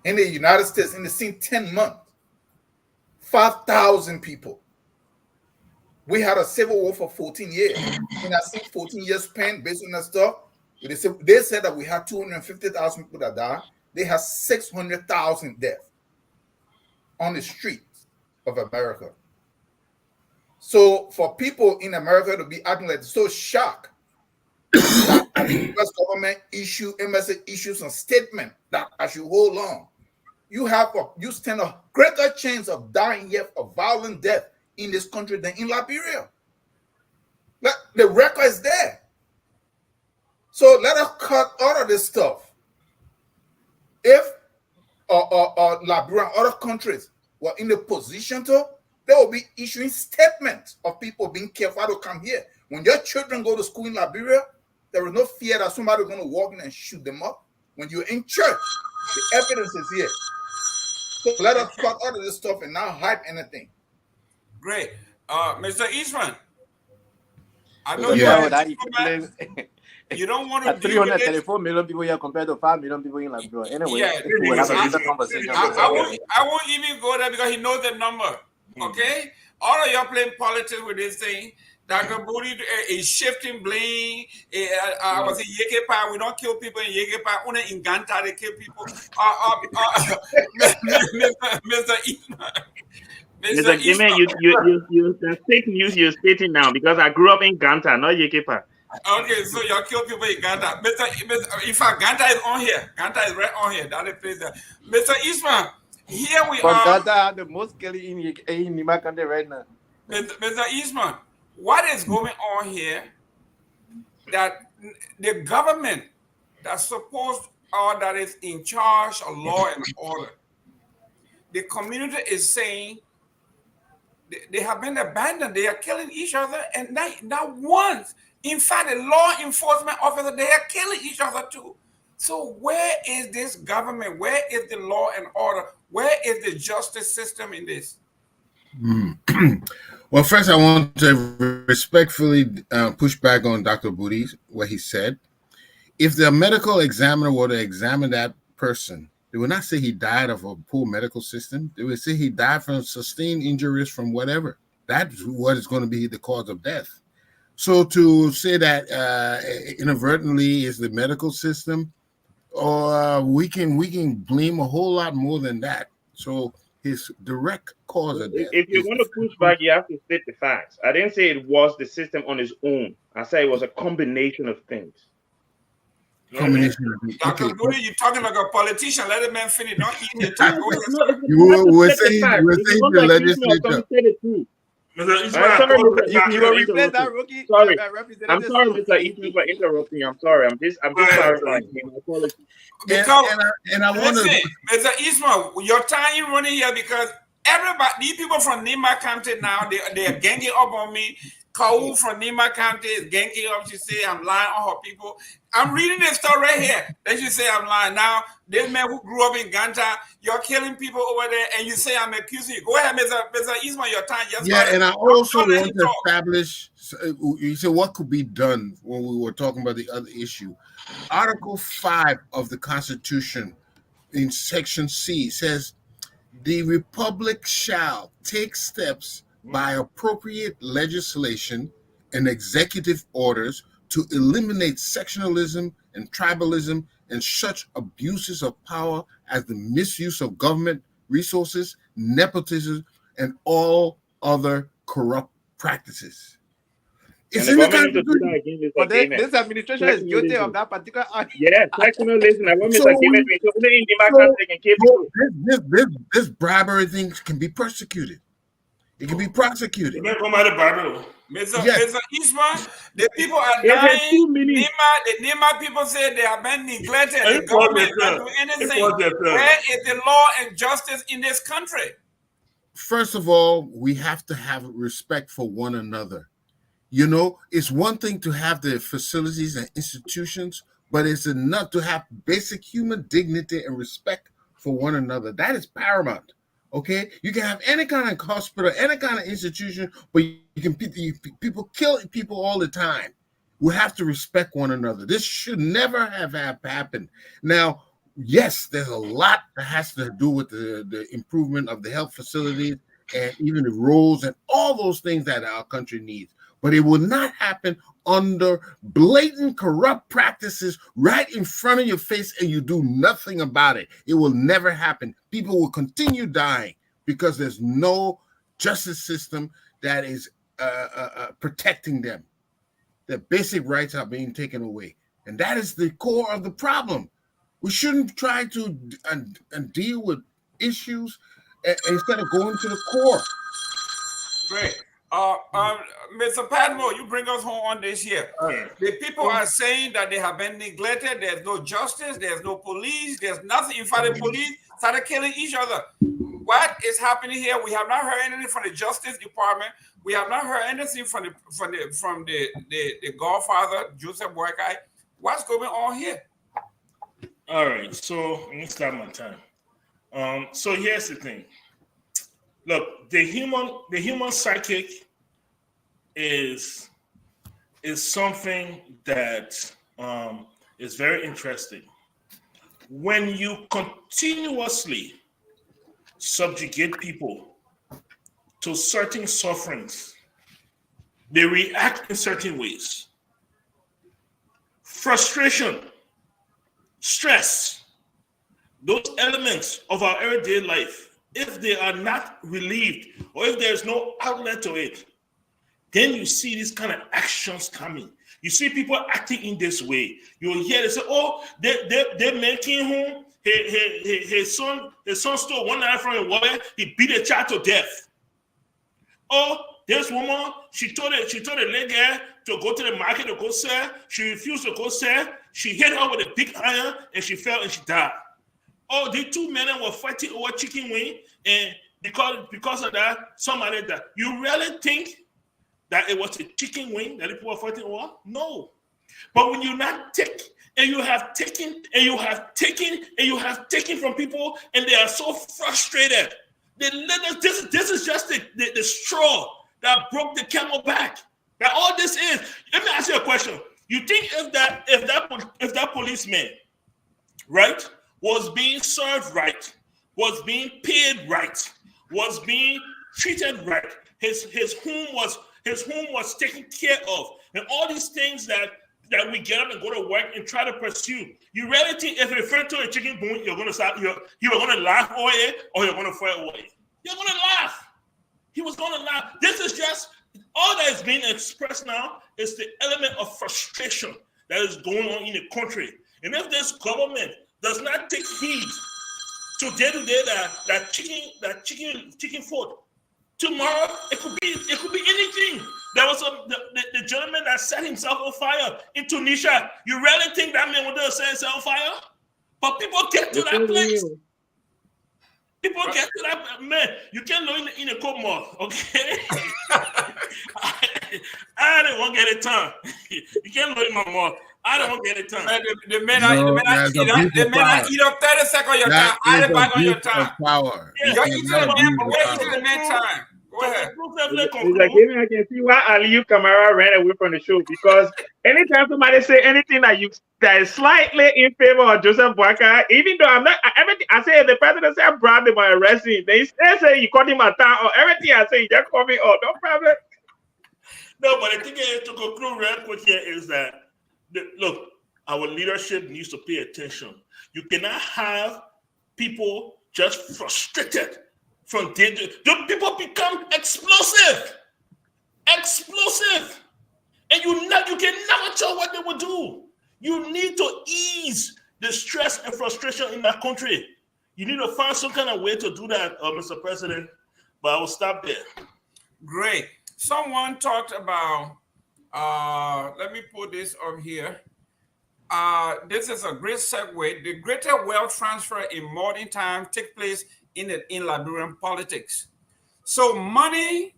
in the United States in the same 10 months, 5,000 people. We had a civil war for 14 years. And I think 14 years spent based on that stuff. They said that we had 250,000 people that died. They had 600,000 deaths on the streets of America. So for people in America to be acting like so shocked that the U.S. government embassy issues a statement that I should hold on, you stand a greater chance of dying yet of violent death in this country than in Liberia. The record is there. So let us cut all of this stuff. If Liberia and other countries were in the position to, they will be issuing statements of people being careful to come here. When your children go to school in Liberia, there is no fear that somebody is going to walk in and shoot them up. When you're in church, the evidence is here. So let us cut out of this stuff and not hype anything. Great. Mr. Eastman, I know you don't want to 334 million people here compared to 5 million people in Liberia. Anyway, yeah, conversation. I won't even go there because he knows the number. Okay? All of y'all playing politics with this thing. Dr. Booty is shifting blame. I was in Yekepa. We don't kill people in Yekepa. Only in Ganta they kill people. Mr. Eastman. Mr. Gimme, you the fake news you're stating now because I grew up in Ganta, not Yekepa. Okay, so y'all kill people in Ganta. Mr. In fact, Ganta is on here. Ganta is right on here. That is place there. Mr. Eastman, here we are. Ganta the most killing in Nima country right now. Mr. Eastman, what is going on here that the government that's supposed or that is in charge of law and order, the community is saying they have been abandoned. They are killing each other, and not once. In fact, the law enforcement officer, they are killing each other too. So where is this government? Where is the law and order? Where is the justice system in this? Well, first I want to respectfully push back on Dr. Booty, what he said. If the medical examiner were to examine that person, they would not say he died of a poor medical system. They would say he died from sustained injuries from whatever. That's what is going to be the cause of death. So to say that inadvertently is the medical system, or we can blame a whole lot more than that. So his direct cause of death. If you want to push back, you have to state the facts. I didn't say it was the system on its own. I said it was a combination of things. Dr. Booty, you're talking like a politician. Let the man finish. Don't eat the time. You were saying the legislature. You were replaced that rookie. Sorry, I'm sorry, Mr. Eastman, for interrupting you. I'm sorry. I'm just clarifying. And I want to, Mr. Eastman, your time running here because everybody, these people from Nima County now, they are ganging up on me. Kau from Nima County is ganging up. She say I'm lying on her people. I'm reading this stuff right here. Then she say I'm lying. Now, this man who grew up in Ganta, you're killing people over there, and you say I'm accusing you. Go ahead, Mr. Eastman, your time. And I also want to establish, you said what could be done when we were talking about the other issue. Article 5 of the Constitution in Section C says, the Republic shall take steps by appropriate legislation and executive orders to eliminate sectionalism and tribalism and such abuses of power as the misuse of government resources, nepotism, and all other corrupt practices. It's in the Constitution. But this administration is guilty of that particular act. Yeah, sectionalism. I want this bribery thing can be persecuted. It can be prosecuted. Mr. Eastman, the people are dying. The Nima people say they have been neglected. The government not doing anything. Where is the law and justice in this country? First of all, we have to have respect for one another. You know, it's one thing to have the facilities and institutions, but it's enough to have basic human dignity and respect for one another. That is paramount. Okay, you can have any kind of hospital, any kind of institution, but people kill people all the time. We have to respect one another. This should never have happened. Now, yes, there's a lot that has to do with the improvement of the health facilities and even the roads and all those things that our country needs. But it will not happen under blatant corrupt practices right in front of your face and you do nothing about it. It will never happen. People will continue dying because there's no justice system that is protecting them. Their basic rights are being taken away. And that is the core of the problem. We shouldn't try to deal with issues instead of going to the core. Great. Mr. Padmore, you bring us home on this here. The people are saying that they have been neglected. There's no justice. There's no police. There's nothing. In fact, the police started killing each other. What is happening here? We have not heard anything from the Justice Department. We have not heard anything from the Godfather, Joseph Boakai. What's going on here? All right, so let me start my time. So here's the thing. Look, the human psychic is something that is very interesting. When you continuously subjugate people to certain sufferings, they react in certain ways. Frustration, stress, those elements of our everyday life, if they are not relieved or if there's no outlet to it, then you see these kind of actions coming. You see people acting in this way. You'll hear they say, "Oh, they making home. His son stole $1 from a wallet. He beat a child to death." Oh, this woman, she told a little girl to go to the market to go sell. She refused to go sell. She hit her with a big iron and she fell and she died. Oh, the two men were fighting over chicken wing, and because of that, somebody died. You really think that it was a chicken wing that people were fighting over? No. But when you not take, and you have taken, and you have taken, and you have taken from people, and they are so frustrated. This is just the straw that broke the camel back. That all this is. Let me ask you a question. You think if that policeman, right, was being served right, was being paid right, was being treated right, his home was taken care of, and all these things that we get up and go to work and try to pursue, you really think if you refer to a chicken bone, you're gonna laugh over it or you're gonna fight over it? You're gonna laugh. He was gonna laugh. This is just all that is being expressed now is the element of frustration that is going on in the country. And if this government does not take heed to day-to-day that chicken food, tomorrow it could be anything. There was the gentleman that set himself on fire in Tunisia. You really think that man would set himself on fire? But people get to that place. People get to that, man. You can't know in a cold mouth, okay? I don't want to get it tongue. You can't know in my mouth. I don't want to get it tongue. The men eat up 30 seconds of your time. I did back on your time. You're eating the men time. Go ahead. I can see why Aliyu Kamara ran away from the show, because anytime somebody say anything that is slightly in favor of Joseph Boakai, even though I'm not, I say if the president said bribed him or arrested him, they still say you caught him at town or everything I say, you just call me up, no problem. No, but the thing is, to conclude real quick here is that, look, our leadership needs to pay attention. You cannot have people just frustrated from day to day. People become explosive, and you can never tell what they will do. You need to ease the stress and frustration in that country. You need to find some kind of way to do that, Mr. President. But I will stop there. Great. Someone talked about, let me put this up here. This is a great segue. The greater wealth transfer in modern times take place in Liberian politics. So money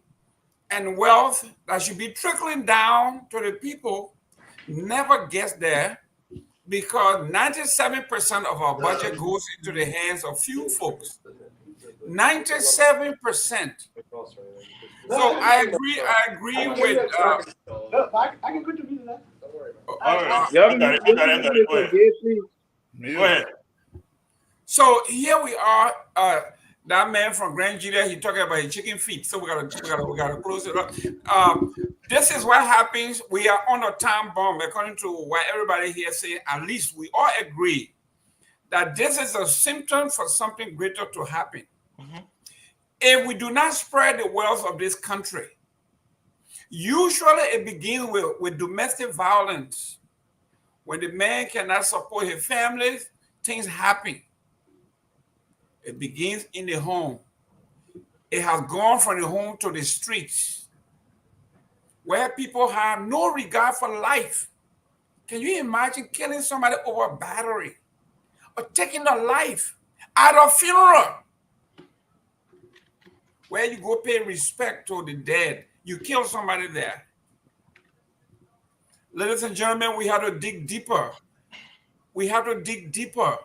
and wealth that should be trickling down to the people never gets there because 97% of our budget goes into the hands of few folks. 97%. So I agree with. I can contribute to that. All right. Young, I got it. Go ahead. Go ahead. So here we are. That man from Grand Julia, he talking about his chicken feet. So we gotta close it up. This is what happens. We are on a time bomb, according to what everybody here say. At least we all agree that this is a symptom for something greater to happen. If we do not spread the wealth of this country, usually it begins with domestic violence. When the man cannot support his family, things happen. It begins in the home. It has gone from the home to the streets, where people have no regard for life. Can you imagine killing somebody over battery or taking a life at a funeral? Where you go pay respect to the dead. You kill somebody there. Ladies and gentlemen, we have to dig deeper. We have to dig deeper.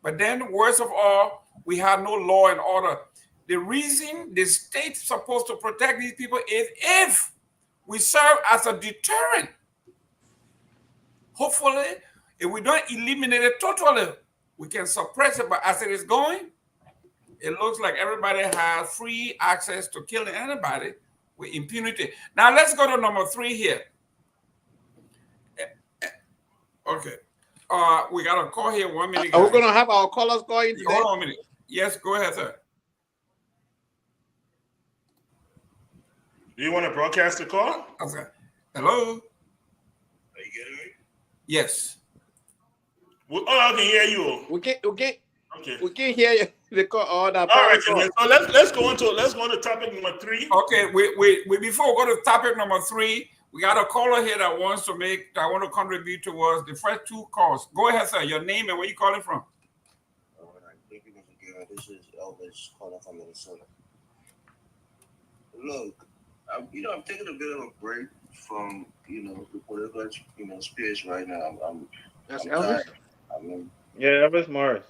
But then, worst of all, we have no law and order. The reason the state's supposed to protect these people is if we serve as a deterrent. Hopefully, if we don't eliminate it totally, we can suppress it. But as it is going, it looks like everybody has free access to killing anybody with impunity. Now, let's go to number 3 here. Okay. We got a call here. 1 minute. Are we going to have our callers going today? Hold on a minute. Yes, go ahead, sir. Do you want to broadcast the call? Okay. Hello? Are you getting me? Yes. Well, I can hear you. We can't hear you. The call. All right, so let's go into topic number 3. Okay, we before we go to topic number 3, we got a caller here that want to contribute towards the first 2 calls. Go ahead, sir. Your name and where you calling from? All right. Thank you, Mr. Guerra. This is Elvis calling from Minnesota. Look, I'm taking a bit of a break from, the political, space right now. That's I'm Elvis? tired. Yeah, Elvis Morris.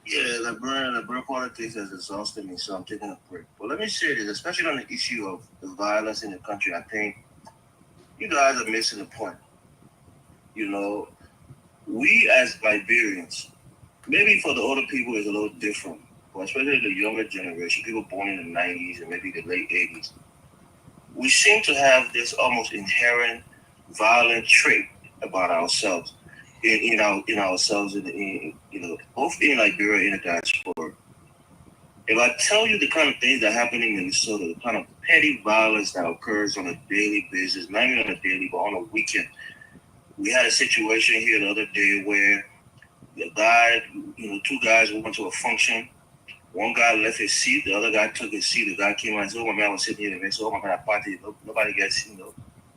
Yeah, Liberia politics has exhausted me, so I'm taking a break. But let me say this, especially on the issue of the violence in the country, I think you guys are missing the point. We as Liberians, maybe for the older people it's a little different, but especially the younger generation, people born in the 90s and maybe the late 80s, we seem to have this almost inherent violent trait about ourselves, in ourselves, both in Liberia and in the diaspora. If I tell you the kind of things that happen in Minnesota, the kind of petty violence that occurs on a daily basis, not even on a daily, but on a weekend. We had a situation here the other day where the guy, 2 guys went to a function. One guy left his seat, the other guy took his seat. The guy came out and said, "Oh, my man was sitting here and said, oh, my God, party, nobody gets,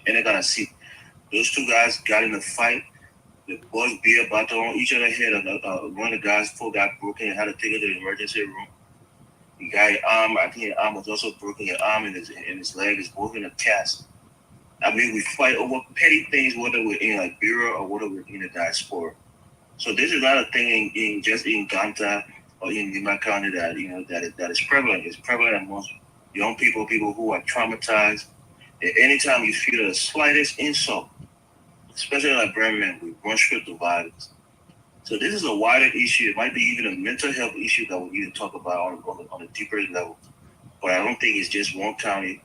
any kind of seat." Those 2 guys got in a fight. The boys beer battle on each other head. One of the guys' foot got broken and had to take it to the emergency room. The guy's arm, I think his arm was also broken. His arm and his leg is both in a cast. I mean, we fight over petty things, whether we're in Liberia or whether we're in the diaspora. So this is not a thing in just in Ganta or in Lima County that is prevalent. It's prevalent amongst young people who are traumatized. And anytime you feel the slightest insult, especially like brand men, we run straight to violence. So this is a wider issue. It might be even a mental health issue that we need to talk about on a deeper level. But I don't think it's just one county.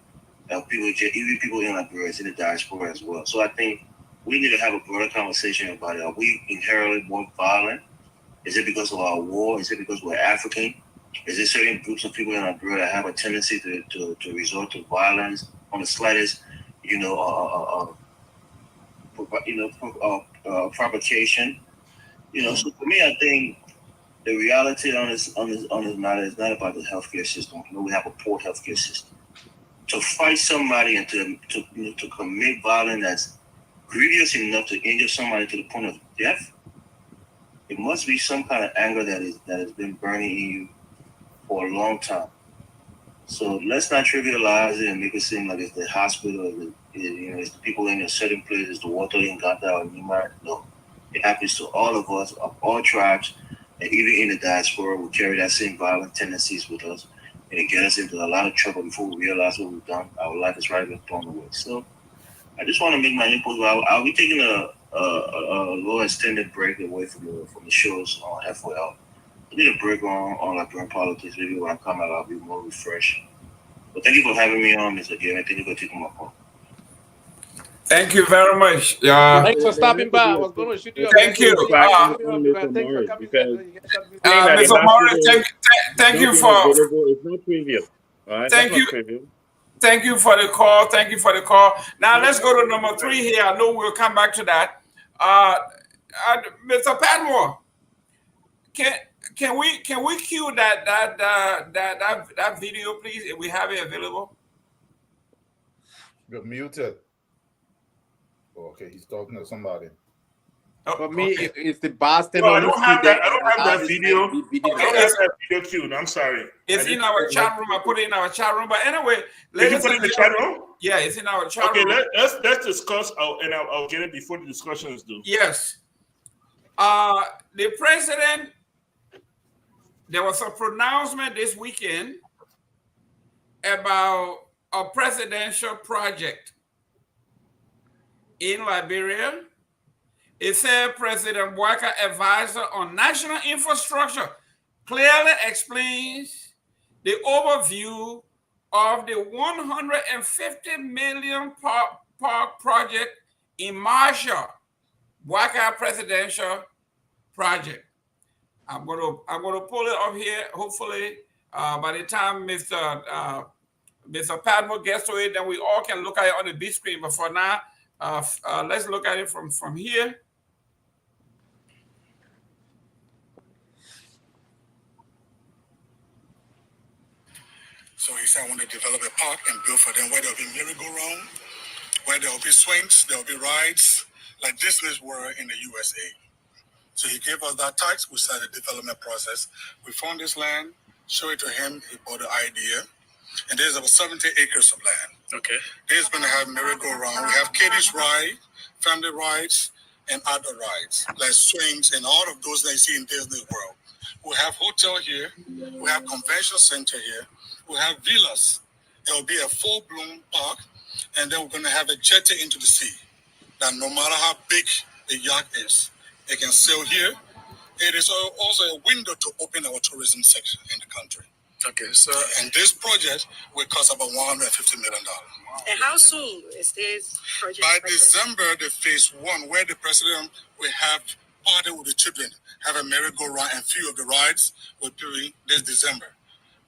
Even people in Liberia, it's in the diaspora as well. So I think we need to have a broader conversation about it. Are we inherently more violent? Is it because of our war? Is it because we're African? Is there certain groups of people in Liberia that have a tendency to resort to violence on the slightest, provocation? So for me, I think the reality on this matter is not about the healthcare system. We have a poor healthcare system. To fight somebody and to commit violence that's grievous enough to injure somebody to the point of death, it must be some kind of anger that has been burning in you for a long time. So let's not trivialize it and make it seem like it's the hospital, it's the people in a certain place, it's the water in Gata or Nima. No, it happens to all of us, of all tribes, and even in the diaspora, we carry that same violent tendencies with us, and it gets us into a lot of trouble before we realize what we've done. Our life is right upon the way. So I just want to make my input. I'll be taking a little extended break away from the shows on FOL. I need a break on Liberian politics. Maybe when I come out, I'll be more refreshed. But thank you for having me on, Mr. Gary. Thank you for taking my call. Thank you very much. Thanks for stopping by. I was going to shoot you up. Thank you. Mr. Morris, thank you for. It's not trivial. Right? Thank you. Thank you for the call. Thank you for the call. Now let's go to number 3 here. I know we'll come back to that. Mr. Padmore, can we cue that video, please, if we have it available? You're muted. Oh, okay, he's talking to somebody. For me, it's the Boston. No, I don't have that. I don't have that video. Okay. I don't have that video queued. I'm sorry. It's in our chat room. I put it in our chat room. But anyway, did you put it in the chat room? Yeah, it's in our chat room. Okay, let's discuss. I'll get it before the discussion is due. Yes. The president. There was a pronouncement this weekend about a presidential project in Liberia. It said President Walker, advisor on national infrastructure, clearly explains the overview of the $150 million park project in Marshall, Walker presidential project. I'm gonna pull it up here. Hopefully, by the time Mr. Padmore gets to it, then we all can look at it on the big screen. But for now, let's look at it from here. So he said, I want to develop a park and build for them where there'll be merry-go-round, where there'll be swings, there'll be rides, like Disney's were in the USA. So he gave us that tax. We started the development process. We found this land, showed it to him. He bought the idea. And there's about 70 acres of land. Okay. There's going to have merry-go-round. We have Katie's ride, family rides, and other rides, like swings and all of those that you see in Disney World. We have hotel here. We have convention center here. We have villas. It will be a full-blown park. And then we're going to have a jetty into the sea. That no matter how big the yacht is, it can sail here. It is also a window to open our tourism section in the country. Okay, so and this project will cost about $150 million. And how soon is this project? By December, the phase 1, where the president will have party with the children, have a merry-go-round and few of the rides will be this December.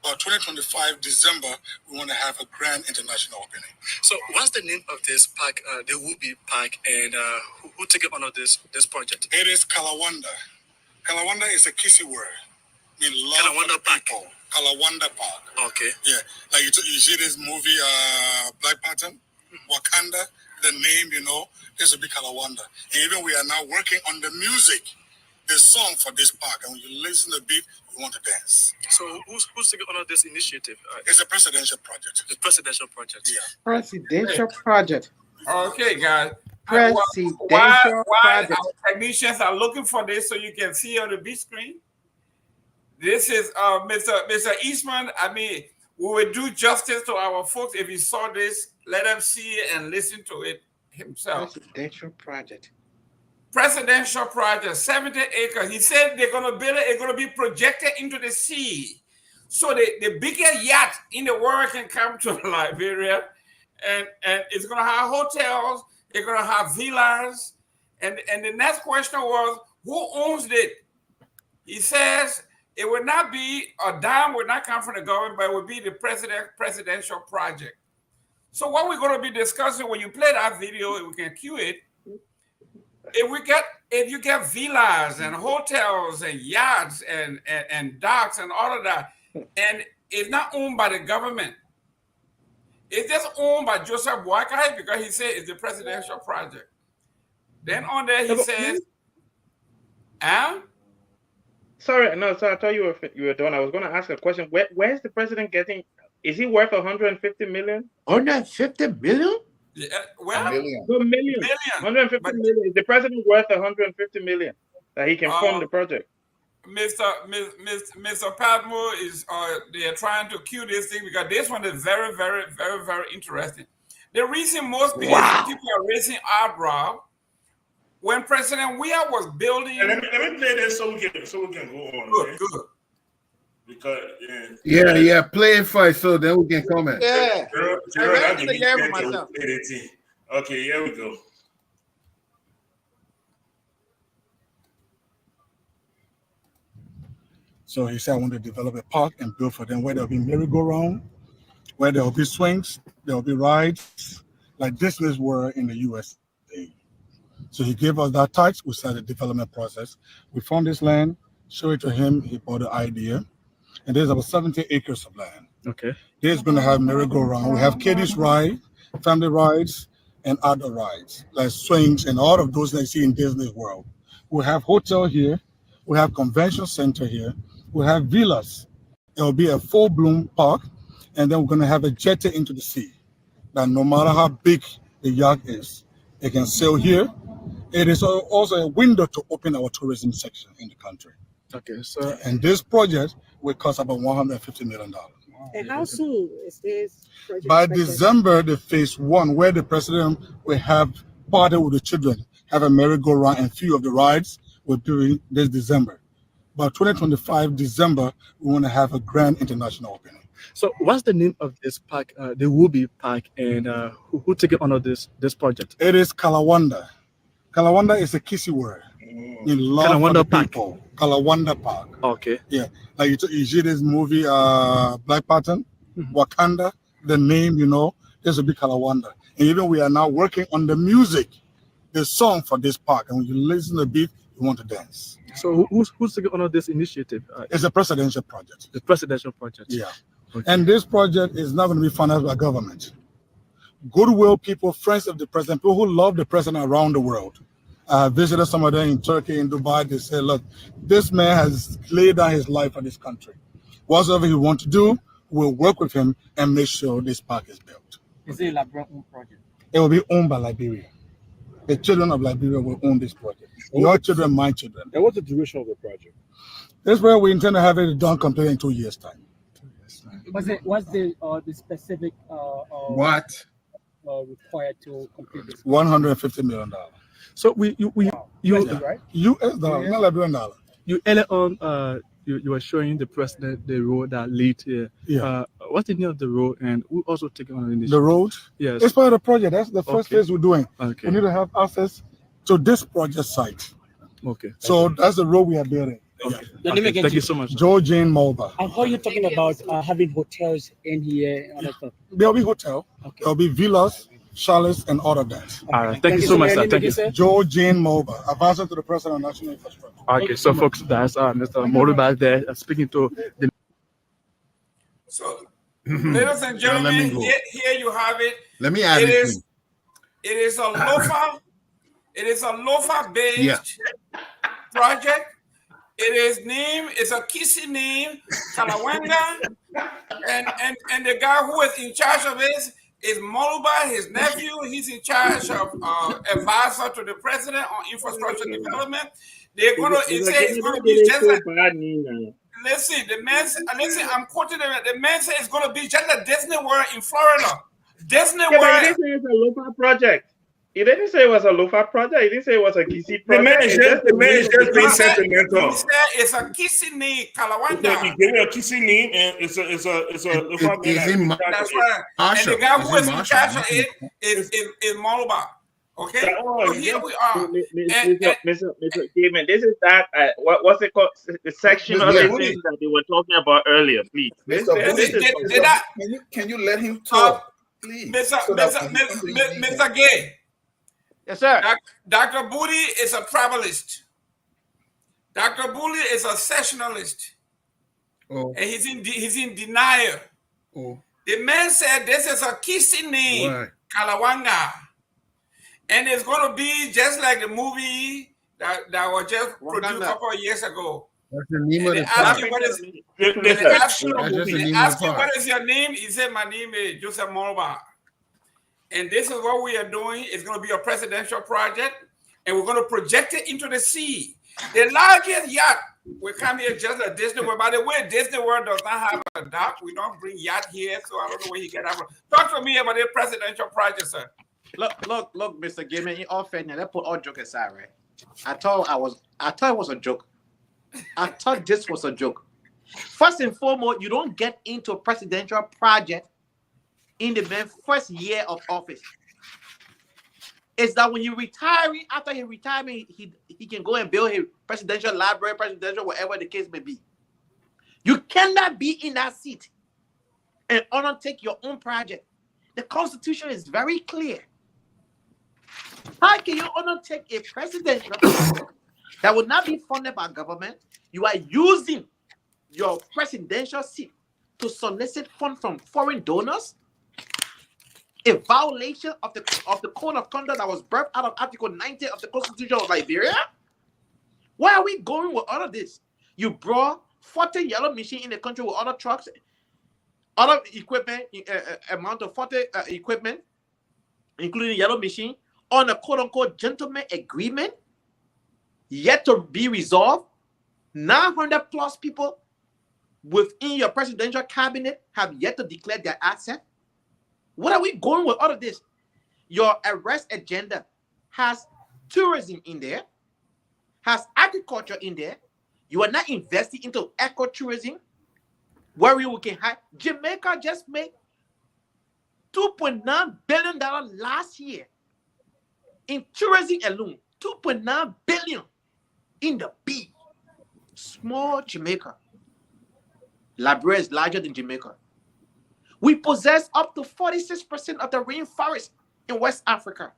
But 2025 December, we want to have a grand international opening. So what's the name of this park, the Whoopi Park, and who took it on this project? It is Kalawanda. Kalawanda is a kissy word. I mean, love Kalawanda Park. People. Kalawanda Park. Okay. Yeah, like you see this movie, Black Panther, Wakanda, the name, this will be Kalawanda. And even we are now working on the music, the song for this park. And when you listen to the beat, you want to dance. So who's taking on this initiative? It's a presidential project. The presidential project. Yeah. Presidential project. Okay, guys. Presidential while project. our technicians are looking for this so you can see on the big screen. This is Mr. Eastman. I mean, we will do justice to our folks. If you saw this, let them see it and listen to it himself. Presidential project. Presidential project, 70 acres. He said they're going to build it. It's going to be projected into the sea. So the biggest yacht in the world can come to Liberia. And it's going to have hotels. It's going to have villas. And the next question was, who owns it? He says it would not be a dime, would not come from the government, but it would be the presidential project. So what we're going to be discussing when you play that video, we can cue it. If you get villas and hotels and yachts and docks and all of that, and it's not owned by the government, it's just owned by Joseph Boakai because he said it's the presidential project. Then on there he says, Sorry, I thought you were done. I was going to ask a question. Where is the president getting Is he worth 150 million? 150 million? Yeah, well, million. No, million. 150 million. Is the president worth 150 million that he can fund the project? Mr. Padmore is they are trying to cue this thing because this one is very, very, very, very interesting. The reason most people are raising eyebrow when President Weah was building. Let me play this so we can go on. Good, good. Because yeah, play it first so then we can comment. Yeah. Gerald, I'm ready to hear for myself. Okay, here we go. So he said, I want to develop a park and build for them where there'll be merry-go-round, where there'll be swings, there'll be rides, like Disney's were in the USA. So he gave us that tax. We started the development process. We found this land, showed it to him. He bought the idea. And there's about 70 acres of land. Okay. There's going to have merry-go-round. We have kiddies ride, family rides, and other rides, like swings and all of those that you see in Disney World. We have hotel here. We have convention center here. We have villas. It will be a full-bloom park. And then we're going to have a jetty into the sea. That no matter how big the yacht is, it can sail here. It is also a window to open our tourism section in the country. Okay, so and this project will cost about $150 million. And how soon is this project By expected? December, the phase one, where the president will have party with the children, have a merry-go-round, and few of the rides will be this December. By 2025 December, we want to have a grand international opening. So what's the name of this park, the Wooby Park, and who take it under this project? It is Kalawanda. Kalawanda is a kissy word. In love for the people. Kalawanda Park. Okay. Yeah. Like you see this movie, Black Panther, Wakanda, the name, this will be Kalawanda. And even we are now working on the music, the song for this park. And when you listen to the beat, you want to dance. So who's taking on this initiative? It's a presidential project. The presidential project. Yeah. Okay. And this project is not going to be financed by government. Goodwill people, friends of the president, people who love the president around the world. I visited some of them in Turkey, in Dubai. They say, look, this man has laid down his life for this country. Whatever he wants to do, we'll work with him and make sure this park is built. Is it a Liberian project? It will be owned by Liberia. The children of Liberia will own this project. Your children, my children. And what's the duration of the project? This way we intend to have it done completely in 2 years' time. What's the specific required to complete this? $150 million. So you right? US dollar, not Liberian dollar. You earlier on you were showing the president the road that lead here. Yeah. What's the name of the road, and who also taking on initiative? The road? Yes. It's part of the project. That's the first phase we're doing. Okay. We need to have access to this project site. Okay. So that's the road we are building. Okay. Your name again, Thank you so much. Georgian Mulba. I heard you talking about having hotels in here and all that stuff. There'll be hotel. Okay. There'll be villas, chalets, and all of that. All right. Thank you so much, sir. Thank you. Georgian Mulba, advisor to the president of national infrastructure. Okay, so folks, that's Mr. Moruba there speaking to the. So, ladies and gentlemen, here you have it. Let me add it. It is a lofa. It is a lofa-based project. It's a Kisi name, Kalawanga, and the guy who is in charge of it is Moluba, his nephew. He's in charge of advisor to the president on infrastructure development. They're gonna. It's gonna be just like. Listen. I'm quoting them. The man said it's gonna be just like Disney World in Florida. Disney World. But he didn't say it's a local project. He didn't say it was a Lofa project. He didn't say it was a Kisi project. The man is just being sentimental. He said it's a Kisi name, Kalawanda. He gave it a Kisi name, and it's a Lofa. That's right. And the guy who is in charge of it is Moluba. Okay, so here we are. Mr. Damon, this is that. What's it called? The section of the thing that they were talking about earlier, please. Can you let him talk, please? Mr. Gay. Yes, sir. Dr. Booty is a tribalist. Dr. Booty is a sectionalist. Oh. And he's in denial. Oh. The man said this is a Kisi name, Kalawanga. And it's going to be just like the movie that was just produced a couple of years ago. That's the name of They the ask park. him what is. Listen, They ask That's just the they name of ask the him park. what is your name. He said, "My name is Joseph Morba." And this is what we are doing. It's going to be a presidential project, and we're going to project it into the sea. The largest yacht will come here just a Disney World. By the way, Disney World does not have a dock. We don't bring yacht here, so I don't know where he get that from. Talk to me about the presidential project, sir. Look, Mr. Gaiman, in all fairness, let's put all joke aside, right? I thought it was a joke. I thought this was a joke. First and foremost, you don't get into a presidential project in the man's first year of office. It's that when you retire, after his retirement, he can go and build his presidential library, presidential, whatever the case may be. You cannot be in that seat and undertake your own project. The Constitution is very clear. How can you undertake a presidential project that will not be funded by government? You are using your presidential seat to solicit funds from foreign donors, a violation of the code of conduct that was birthed out of Article 90 of the Constitution of Liberia. Where are we going with all of this? You brought 40 yellow machines in the country with other trucks, other equipment, amount of 40 equipment, including yellow machine, on a quote-unquote gentleman agreement, yet to be resolved. 900 plus people within your presidential cabinet have yet to declare their asset. What are we going with all of this? Your arrest agenda has tourism in there, has agriculture in there. You are not investing into ecotourism, where we can have. Jamaica just made $2.9 billion last year in tourism alone. $2.9 billion in the B. Small Jamaica. Liberia is larger than Jamaica. We possess up to 46% of the rainforest in West Africa.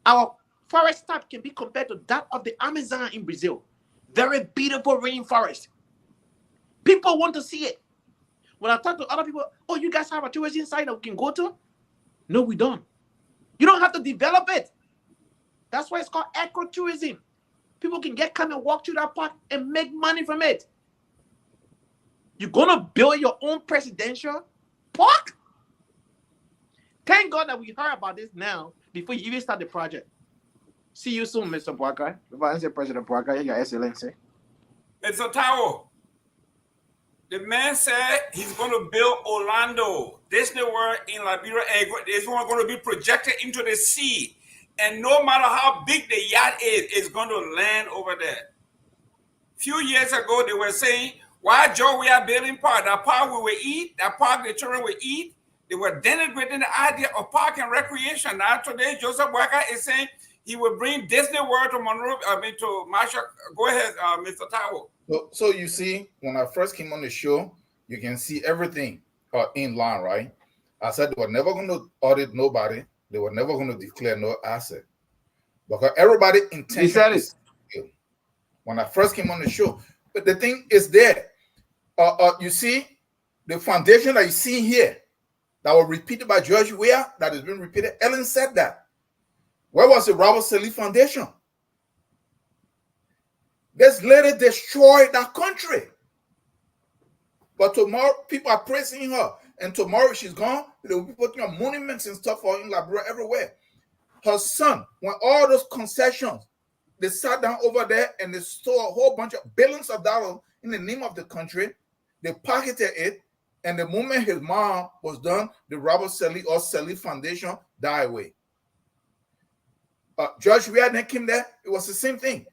Our forest type can be compared to that of the Amazon in Brazil. Very beautiful rainforest. People want to see it. When I talk to other people, oh, you guys have a tourism site that we can go to? No, we don't. You don't have to develop it. That's why it's called ecotourism. People can come and walk through that park and make money from it. You're going to build your own presidential park? Thank God that we heard about this now before you even start the project. See you soon, Mr. Boakai. Vice President Boakai, Your Excellency. Mr. Tao, the man said he's going to build Orlando, Disney World in Liberia. It's going to be projected into the sea. And no matter how big the yacht is, it's going to land over there. A few years ago, they were saying, why, Joe, we are building park? That park we will eat, that park the children will eat. They were denigrating the idea of park and recreation. Now today, Joseph Boakai is saying he will bring Disney World to Monroe, to Marshall. Go ahead, Mr. Tao. So you see, when I first came on the show, you can see everything in line, right? I said they were never going to audit nobody. They were never going to declare no asset. Because everybody intentionally. When I first came on the show. But the thing is there. You see, the foundation that you see here, that was repeated by George Weah, that has been repeated. Ellen said that. Where was the Robert Sallee Foundation? This lady destroyed that country. But tomorrow, people are praising her. And tomorrow she's gone. They will be putting up monuments and stuff for her in Liberia everywhere. Her son, when all those concessions, they sat down over there and they stole a whole bunch of billions of dollars in the name of the country. They pocketed it. And the moment his mom was done, the Robert Sallee or Sallee Foundation died away. George Weah then came there. It was the same thing.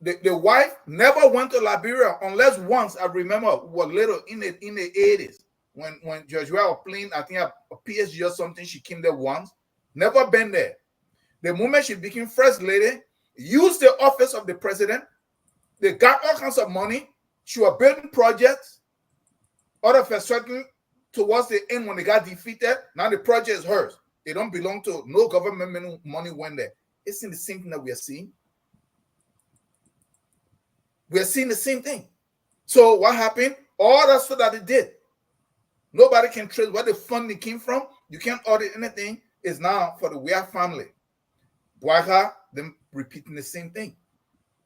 The wife never went to Liberia unless once, I remember, was little in the 80s when George Weah was playing, I think a PSG or something. She came there once. Never been there. The moment she became first lady, used the office of the president. They got all kinds of money. She was building projects. All of a sudden, towards the end, when they got defeated, now the project is hers. They don't belong to no government money went there. Isn't the same thing that we are seeing? We are seeing the same thing. So what happened? All that stuff that they did, nobody can trace where the funding came from. You can't audit anything. It's now for the Weah family. Boakai, them repeating the same thing.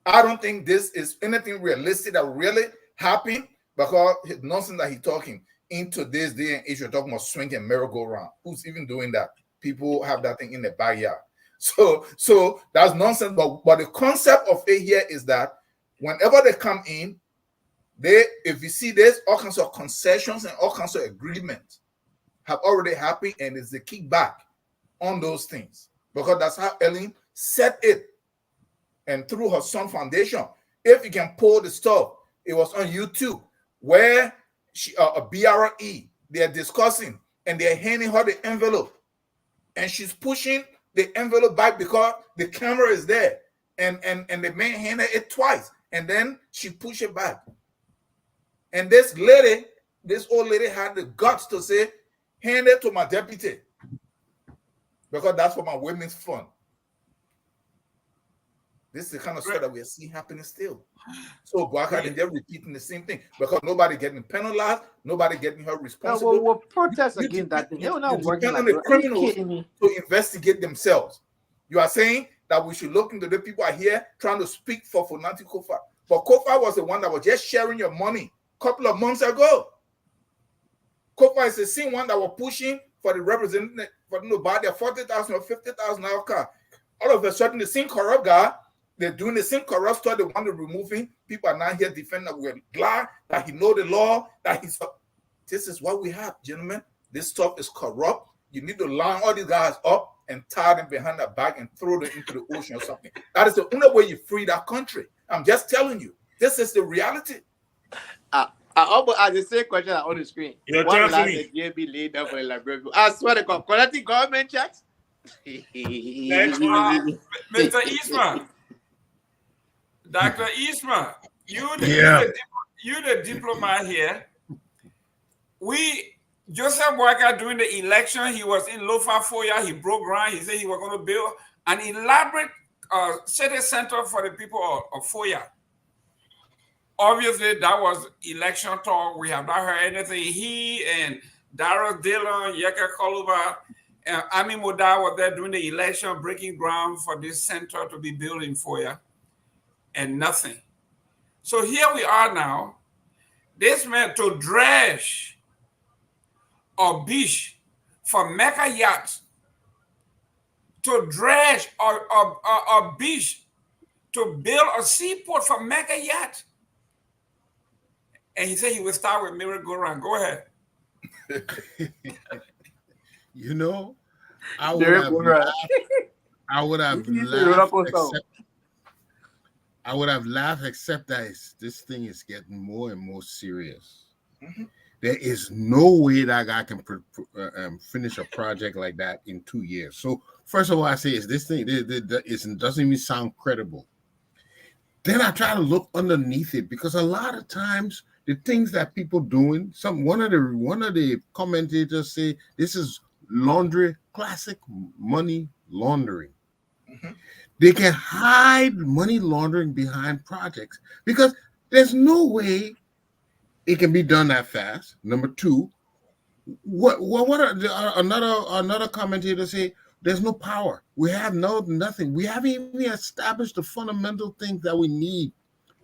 I don't think this is anything realistic that will really happen because his nonsense that he's talking into this day and age. You're talking about swing and merry-go-round. Who's even doing that? People have that thing in their backyard. So that's nonsense. But the concept of it here is that whenever they come in, if you see this, all kinds of concessions and all kinds of agreements have already happened, and it's the kickback on those things because that's how Ellen said it. And through her son foundation, if you can pull the stuff, it was on YouTube where a BRE, they're discussing and they're handing her the envelope, and she's pushing the envelope back because the camera is there, and the man handed it twice, and then she pushed it back. And this old lady had the guts to say, hand it to my deputy because that's for my women's fund. This is the kind of stuff that we are seeing happening still. So Boaka, and they're repeating the same thing because nobody getting penalized, nobody getting held responsible. We'll protest against that thing. They will not work depend like on the that. criminals to investigate themselves. You are saying that we should look into the people are here trying to speak for Fonati Kofa. But Kofa was the one that was just sharing your money a couple of months ago. Kofa is the same one that was pushing for the representative for them to buy their $40,000 or $50,000 car. All of a sudden, the same corrupt guy, they're doing the same corrupt stuff. They want to remove him. People are not here defending that we're glad that he know the law, that he's. This is what we have, gentlemen. This stuff is corrupt. You need to line all these guys up and tie them behind their back and throw them into the ocean or something. That is the only way you free that country. I'm just telling you. This is the reality. I almost asked the same question on the screen. You're What telling will me. the JB laid down for the Liberia? I swear to God, collecting government checks. Mr. Eastman, Dr. Eastman, you the diplomat here. Joseph Boaka during the election, he was in Lofa Foya, he broke ground, he said he was going to build an elaborate city center for the people of Foya. Obviously, that was election talk. We have not heard anything. He and Darrell Dillon, Yeka Koluba, Ami Moda were there during the election, breaking ground for this center to be built in Foya, and nothing. So here we are now. This man to dredge or beach for Mecca yachts, to dredge or beach to build a seaport for Mecca yachts. And he said he would start with merry-go-round. Go ahead. You know, I would have laughed, except that this thing is getting more and more serious. Mm-hmm. There is no way that guy can finish a project like that in 2 years. So first of all, I say is this thing it doesn't even sound credible. Then I try to look underneath it because a lot of times the things that people doing, one of the commentators say this is classic money laundering. Mm-hmm. They can hide money laundering behind projects because there's no way it can be done that fast. Number two, another commentator say there's no power. We have nothing. We haven't even established the fundamental things that we need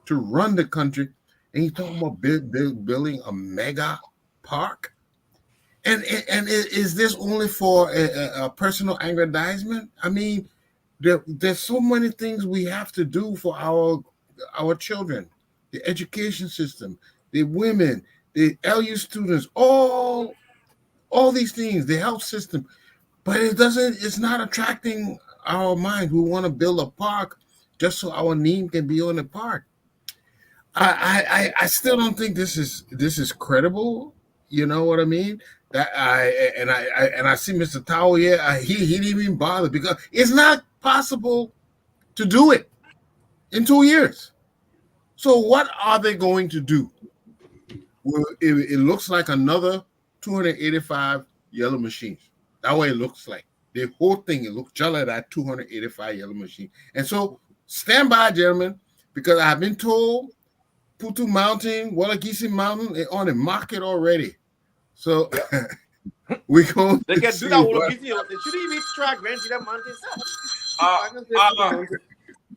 to run the country. And he's talking about building a mega park. And is this only for a personal aggrandizement? I mean, there's so many things we have to do for our children, the education system, the women, the LU students, all these things, the health system. But it's not attracting our mind. We want to build a park just so our name can be on the park. I still don't think this is credible. You know what I mean? I see Mr. Tao here. He didn't even bother because it's not possible to do it in 2 years. So what are they going to do? Well, it looks like another 285 yellow machines. That way it looks like. The whole thing, it looks just like that 285 yellow machine. And so stand by, gentlemen, because I've been told Putu Mountain, Wallagisi Mountain is on the market already. So we're going They can do that. They shouldn't even track rent to that mountain.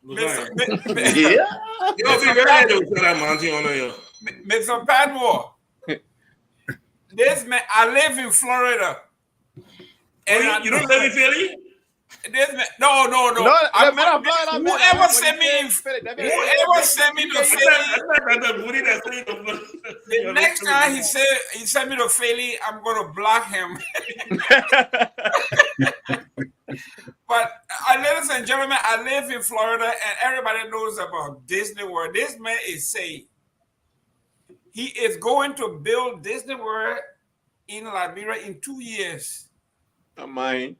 Mr. Padmore, this man, I live in Florida. And you don't live in Philly? This man, no. Whoever sent me to Philly, the next time he sent me to Philly, I'm gonna block him. But ladies and gentlemen, I live in Florida, and everybody knows about Disney World. This man is saying he is going to build Disney World in Liberia in 2 years. Mine.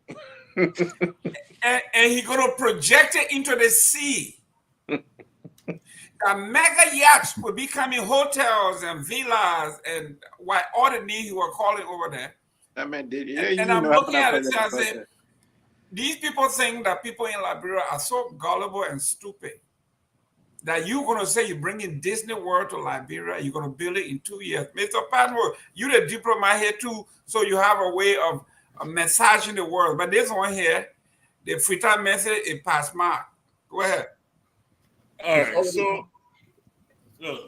and he's going to project it into the sea. The mega yachts will be coming hotels and villas and what all the names he was calling over there. That man did. And I'm looking at it and I say, these people think that people in Liberia are so gullible and stupid that you're going to say you're bringing Disney World to Liberia, you're going to build it in 2 years. Mr. Padmore, you're the diplomat here too, so you have a way of massaging the world. But this one here, the Frita method, it passed mark. Go ahead. All right. So, look,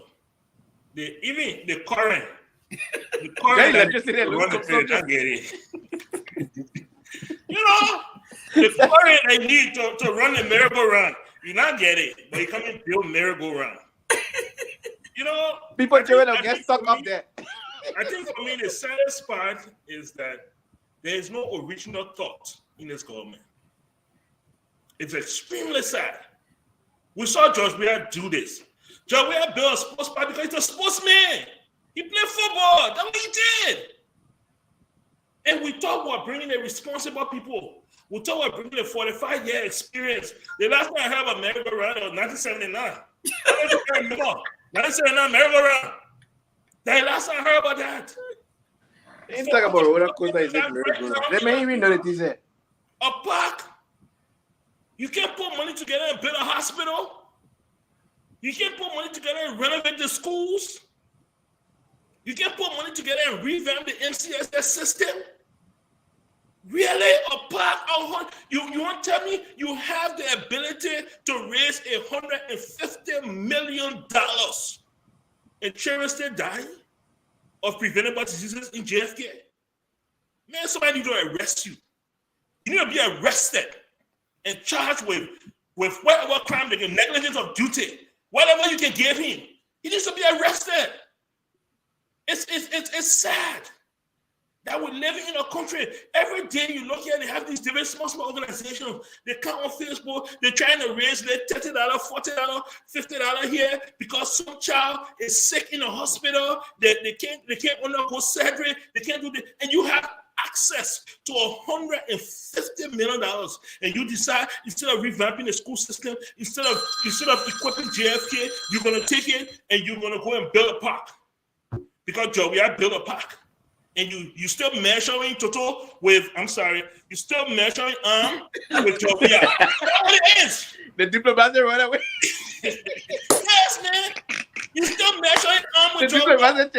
even the current electricity run the page, I get it. You know, the current they need to run the merry-go-round, you not get it, but you come and build merry-go-round. You know, people trying to get stuck up there. I think for me the saddest part is that there is no original thought in this government. It's extremely sad. We saw George Weah do this. George Weah built a sports park because he's a sportsman. He played football. That's what he did. And we talk about bringing the responsible people. We talk about bringing a 45-year experience. The last time I heard about merry-go-round was 1979. I don't remember. 1979 merry-go-round. The last time I heard about that. Ain't talking about roller coaster. Is it merry-go-round? They may even know that is it. A park. You can't put money together and build a hospital. You can't put money together and renovate the schools. You can't put money together and revamp the MCSS system. Really? A park? You want to tell me you have the ability to raise $150 million and children still dying of preventable diseases in JFK? Man, somebody need to arrest you. You need to be arrested and charged with whatever crime, the negligence of duty, whatever you can give him. He needs to be arrested. It's sad that we're living in a country. Every day you look here, they have these different small organizations. They come on Facebook, they're trying to raise their $30, $40, $50 here because some child is sick in a hospital. They can't undergo surgery. They can't do this, and you have access to $150 million, and you decide instead of revamping the school system, instead of equipping JFK, you're gonna take it and you're gonna go and build a park because Joe, we have built a park, and you still measuring total with you still measuring with Joe. Yeah, that's what it is. The diplomats run away. Yes, man. You still measuring with the Joe. diplomats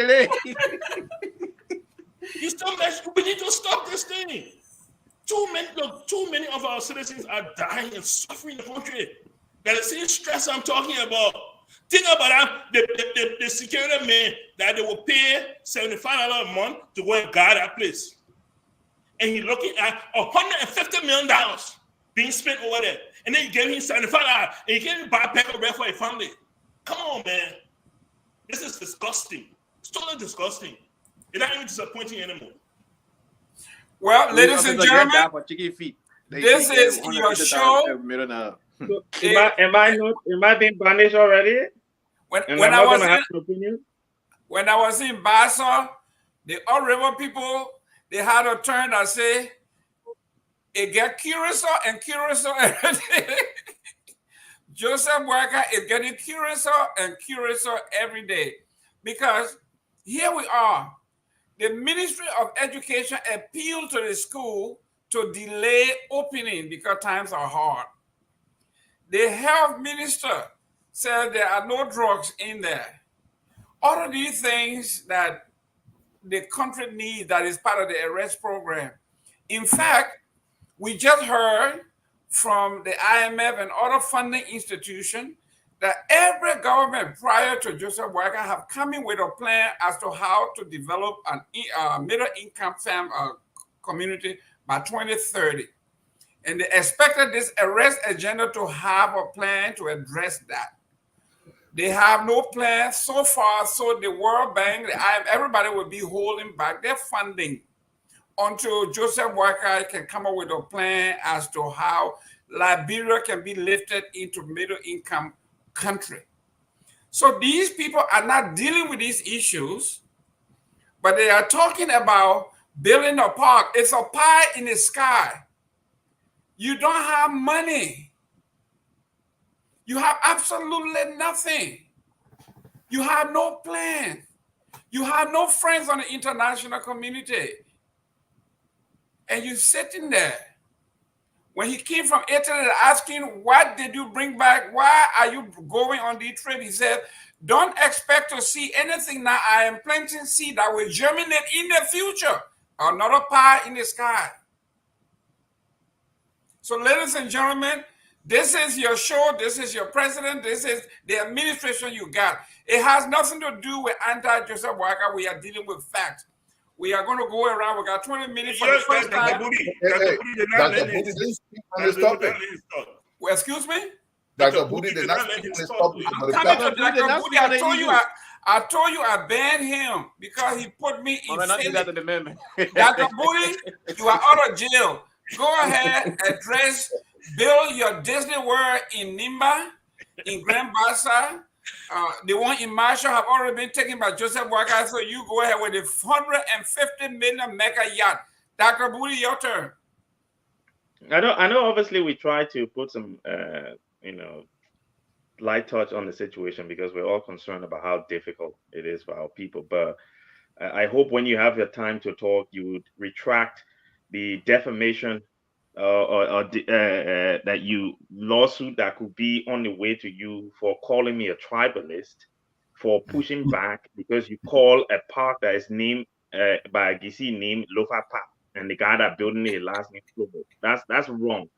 You still measure. We need to stop this thing. Too many of our citizens are dying and suffering in the country. That the same stress I'm talking about. Think about that. The security man that they will pay $75 a month to go and guard that place. And he's looking at $150 million being spent over there. And then you give him $75 and you can't even buy a pack of bread for a family. Come on, man. This is disgusting. It's totally disgusting. It's not even disappointing anymore. Well, ladies and gentlemen, this is your show. Am I being banished already? When I was in Bassa, the All River people, they had a turn that say, it get curiouser and curiouser every day. Joseph Walker is getting curiouser and curiouser every day. Because here we are. The Ministry of Education appealed to the school to delay opening because times are hard. The health minister said there are no drugs in there. All of these things that the country needs that is part of the arrest program. In fact, we just heard from the IMF and other funding institutions that every government prior to Joseph Boakai have come in with a plan as to how to develop a middle-income community by 2030. And they expected this arrest agenda to have a plan to address that. They have no plan so far, so the World Bank, the IMF, everybody will be holding back their funding until Joseph Boakai can come up with a plan as to how Liberia can be lifted into middle-income country. So these people are not dealing with these issues, but they are talking about building a park. It's a pie in the sky. You don't have money. You have absolutely nothing. You have no plan. You have no friends on the international community. And you're sitting there. When he came from Italy asking, what did you bring back? Why are you going on the trip? He said, don't expect to see anything now. I am planting seed that will germinate in the future. Another pie in the sky. So ladies and gentlemen, this is your show. This is your president. This is the administration you got. It has nothing to do with anti-Joseph Boakai. We are dealing with facts. We are going to go around. We got 20 minutes for the first time. Well, excuse me? Dr. Booty did not speak on this topic. I'm coming to Dr. Booty. I told you I banned him because he put me in Dr. Booty, you are out of jail. Go ahead, address, build your Disney World in Nimba, in Grand Bassa. The one in Marshall have already been taken by Joseph Boakai, so you go ahead with the 150 million mega yacht. Dr. Booty, your turn. I know. Obviously, we try to put some, light touch on the situation because we're all concerned about how difficult it is for our people. But I hope when you have your time to talk, you would retract the defamation that you lawsuit that could be on the way to you for calling me a tribalist, for pushing back because you call a park that is named by a Gisi named Lofa Park, and the guy that building it last name Flobo. That's wrong.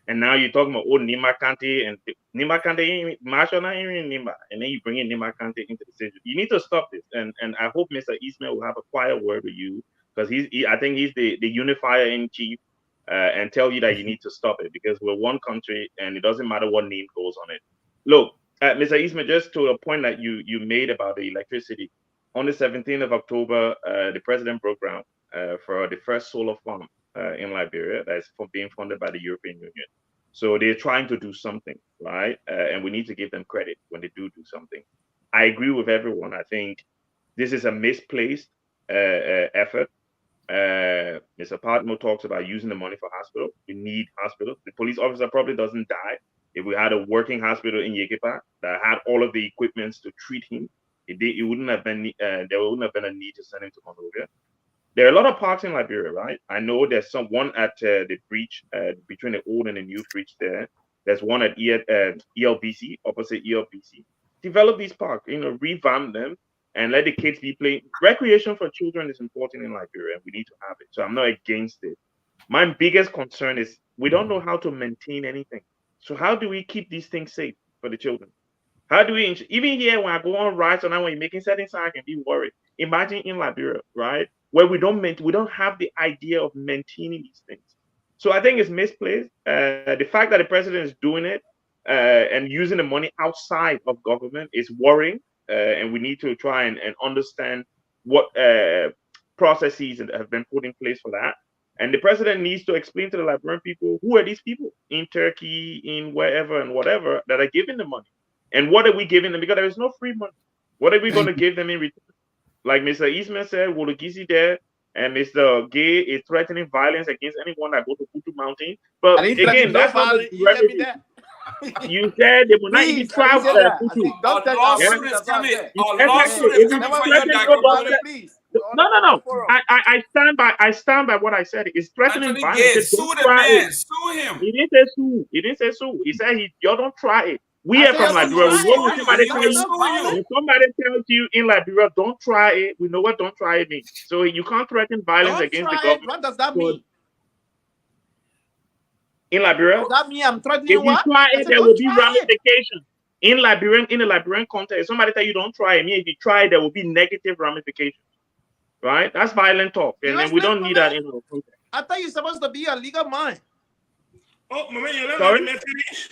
And now you're talking about Nima Kante, and Nima Kante, Marshall not even Nima, and then you bring in Nima Kante into the situation. You need to stop this, and I hope Mr. Eastman will have a quiet word with you because I think he's the unifier in chief, and tell you that you need to stop it because we're one country and it doesn't matter what name goes on it. Look, Mr. Eastman, just to a point that you made about the electricity, on the 17th of October, the president broke ground for the first solar farm in Liberia that's being funded by the European Union. So they're trying to do something, right? And we need to give them credit when they do something. I agree with everyone. I think this is a misplaced effort. Mr. Patmo talks about using the money for hospital. We need hospitals. The police officer probably doesn't die. If we had a working hospital in Yekepa that had all of the equipments to treat him, it wouldn't have been there wouldn't have been a need to send him to Monrovia. There are a lot of parks in Liberia, right? I know there's one at the breach between the old and the new breach there. There's one at ELBC, opposite ELBC. Develop these parks, revamp them and let the kids be playing. Recreation for children is important in Liberia, and we need to have it. So I'm not against it. My biggest concern is we don't know how to maintain anything. So how do we keep these things safe for the children? How do we, even here when I go on rides or now when you're making settings, I can be worried. Imagine in Liberia, right? Where we don't have the idea of maintaining these things. So I think it's misplaced. The fact that the president is doing it and using the money outside of government is worrying. And we need to try and understand what processes have been put in place for that. And the president needs to explain to the Liberian people, who are these people in Turkey, in wherever and whatever, that are giving the money? And what are we giving them? Because there is no free money. What are we going to give them in return? Like Mr. Eastman said, Wologisi there, and Mr. Gay is threatening violence against anyone that go to Kutu Mountain. But again, that's not you said they will not even travel to Kutu. No. I stand by what I said. It's threatening violence. Sue the man. Sue him. He didn't say sue. He said y'all don't try it. We are from Liberia. Somebody tells you in Liberia, don't try it. We know what don't try it means. So you can't threaten violence against the government. What does that mean? in Liberia. Does that mean I'm threatening If you what? try I it, said, there don't will be try it. ramifications. In the Liberian context, if somebody tell you don't try it, mean if you try it, there will be negative ramifications. Right? That's violent talk, and then we don't need that in our context. I thought you're supposed to be a legal mind. Oh, my man, you're not Sorry? letting me finish.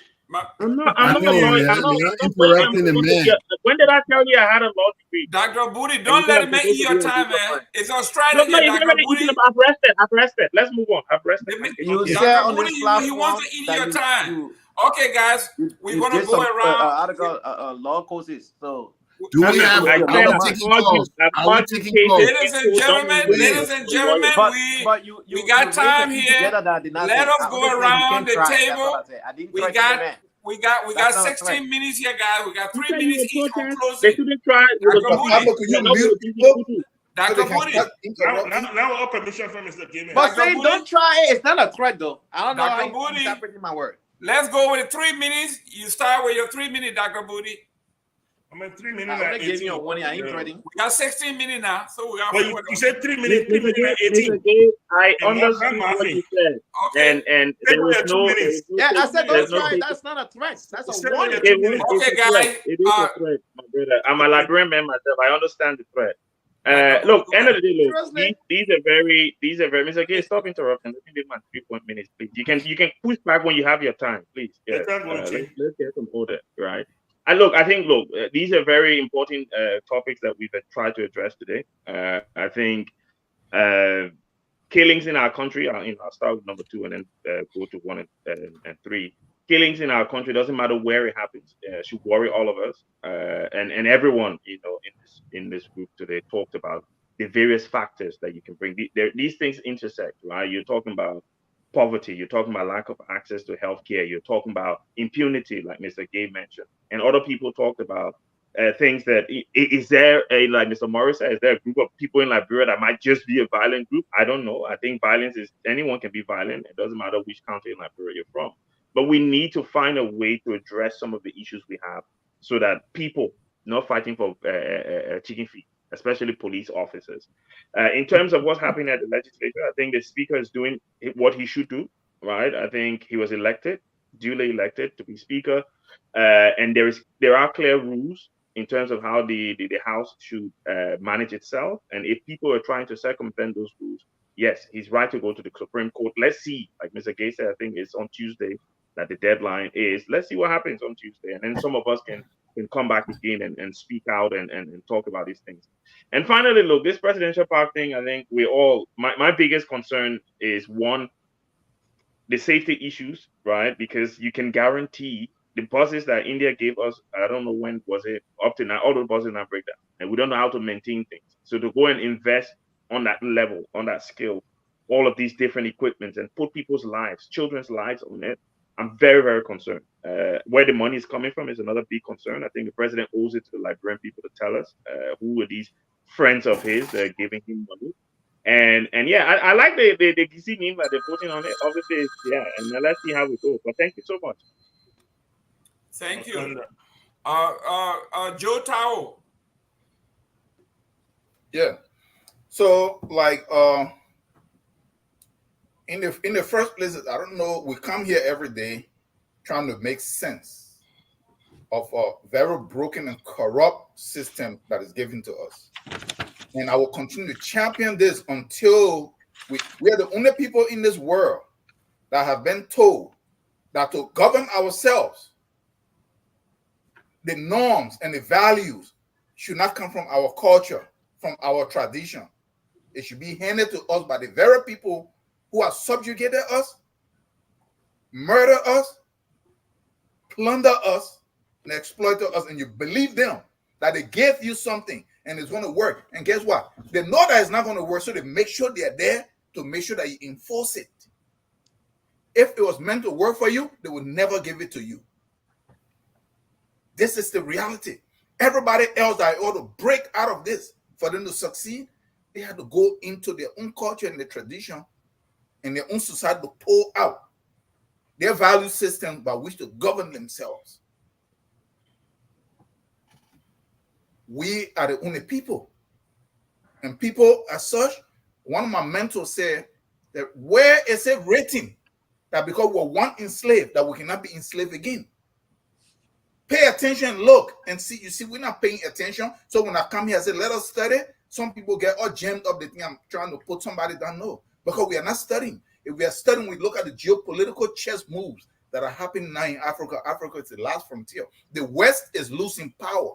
I'm not I a know, lawyer. man. I'm not You're I'm interrupting the supposed to be man. when did I tell you I had a law degree? Dr. Booty, And don't you let guys him make supposed you to be your a time, legal man. mind. It's No, Australia no, here, it's Dr. already Booty. eaten. I've rested. Let's move on. I've rested. You Yeah. said Dr. on Booty, this he wants platform to eat that your time. you Okay, guys, we're you gonna did go some around. article law courses. So Do we Listen, have? I Are said we I've taking called you. calls? I've Are we called you taking cases. calls? Ladies and People don't gentlemen, even know ladies that and you're a lawyer. gentlemen, but you we got raised time the issue here. together that I did not Let say. us I go only said you around can't the try. That's what table. I said. I didn't We threaten the got man. we got That's not a threat. 16 minutes here, guys. We got You 3 said you minutes will each on protest. closing. They shouldn't try. It was Dr. a Booty, Pablo, can you no, mute it was people Tutu. so Dr. they can Booty, start interrupting? Now our permission from Mr. Gaiman. But Dr. saying Booty, don't try it, it's not a threat though. I don't know how Dr. you Booty, interpreting my word. let's go with the 3 minutes. You start with your 3 minutes, Dr. Booty. I'm at 3 minutes I and only gave 18. you a warning. I ain't threatening. We got 16 minutes now, so we got But you said 3 minutes, 3 minutes and 18. Mr. Gay, I And one time understood what laughing. you said, Okay. and Take there away is your 2 no, minutes. Yeah, I said there's don't no try it. taking. That's not a threat. That's a Stay away warning. your 2 It was, minutes. it's Okay, a threat. guys. It is a threat, my brother. I'm a Liberian man myself. I understand the threat. Dr. Booty, Look, go end of ahead. the day, look, Seriously? these are very, Mr. Gay, stop interrupting. Let me leave my 3 minutes, please. You can push back when you have your time, please. Yeah, Your time going to change. let's get some order, right? And look, I think, these are very important topics that we've tried to address today. I think killings in our country are, I'll start with number 2 and then go to 1 and 3. Killings in our country, doesn't matter where it happens, should worry all of us. And everyone, in this group today talked about the various factors that you can bring. These things intersect, right? You're talking about poverty, you're talking about lack of access to healthcare, you're talking about impunity, like Mr. Gay mentioned, and other people talked about things that is there like Mr. Morris said, is there a group of people in Liberia that might just be a violent group? I don't know. I think violence is anyone can be violent. It doesn't matter which country in Liberia you're from. But we need to find a way to address some of the issues we have so that people not fighting for chicken feet, especially police officers. In terms of what's happening at the legislature, I think the speaker is doing what he should do, right? I think he was duly elected to be speaker. And there are clear rules in terms of how the House should manage itself. And if people are trying to circumvent those rules, yes, he's right to go to the Supreme Court. Let's see, like Mr. Gay said, I think it's on Tuesday that the deadline is. Let's see what happens on Tuesday. And then some of us can come back again and speak out and talk about these things. And finally, look, this presidential park thing, I think my biggest concern is, one, the safety issues, right? Because you can guarantee the buses that India gave us, I don't know when was it, up to now, all the buses now break down. And we don't know how to maintain things. So to go and invest on that level, on that scale, all of these different equipments and put people's lives, children's lives on it, I'm very, very concerned. Where the money is coming from is another big concern. I think the president owes it to the Liberian people to tell us who are these friends of his that are giving him money. And yeah, I like the GC name that they're putting on it. Obviously, yeah, and let's see how it goes. But thank you so much. Thank you. Joe Tao. Yeah. So like in the first place, I don't know, we come here every day trying to make sense of a very broken and corrupt system that is given to us. And I will continue to champion this until we are the only people in this world that have been told that to govern ourselves, the norms and the values should not come from our culture, from our tradition. It should be handed to us by the very people who have subjugated us, murder us, plunder us, and exploit us, and you believe them that they gave you something and it's going to work. And guess what? They know that it's not going to work, so they make sure they're there to make sure that you enforce it. If it was meant to work for you, they would never give it to you. This is the reality. Everybody else that ought to break out of this for them to succeed, they had to go into their own culture and their tradition and their own society to pull out their value system by which to govern themselves. We are the only people. And people as such, one of my mentors said that where is it written that because we're one enslaved, that we cannot be enslaved again. Pay attention, look, and see. You see, we're not paying attention. So when I come here, I say, let us study. Some people get all jammed up. They think I'm trying to put somebody down. No, because we are not studying. If we are studying, we look at the geopolitical chess moves that are happening now in Africa. Africa is the last frontier. The West is losing power.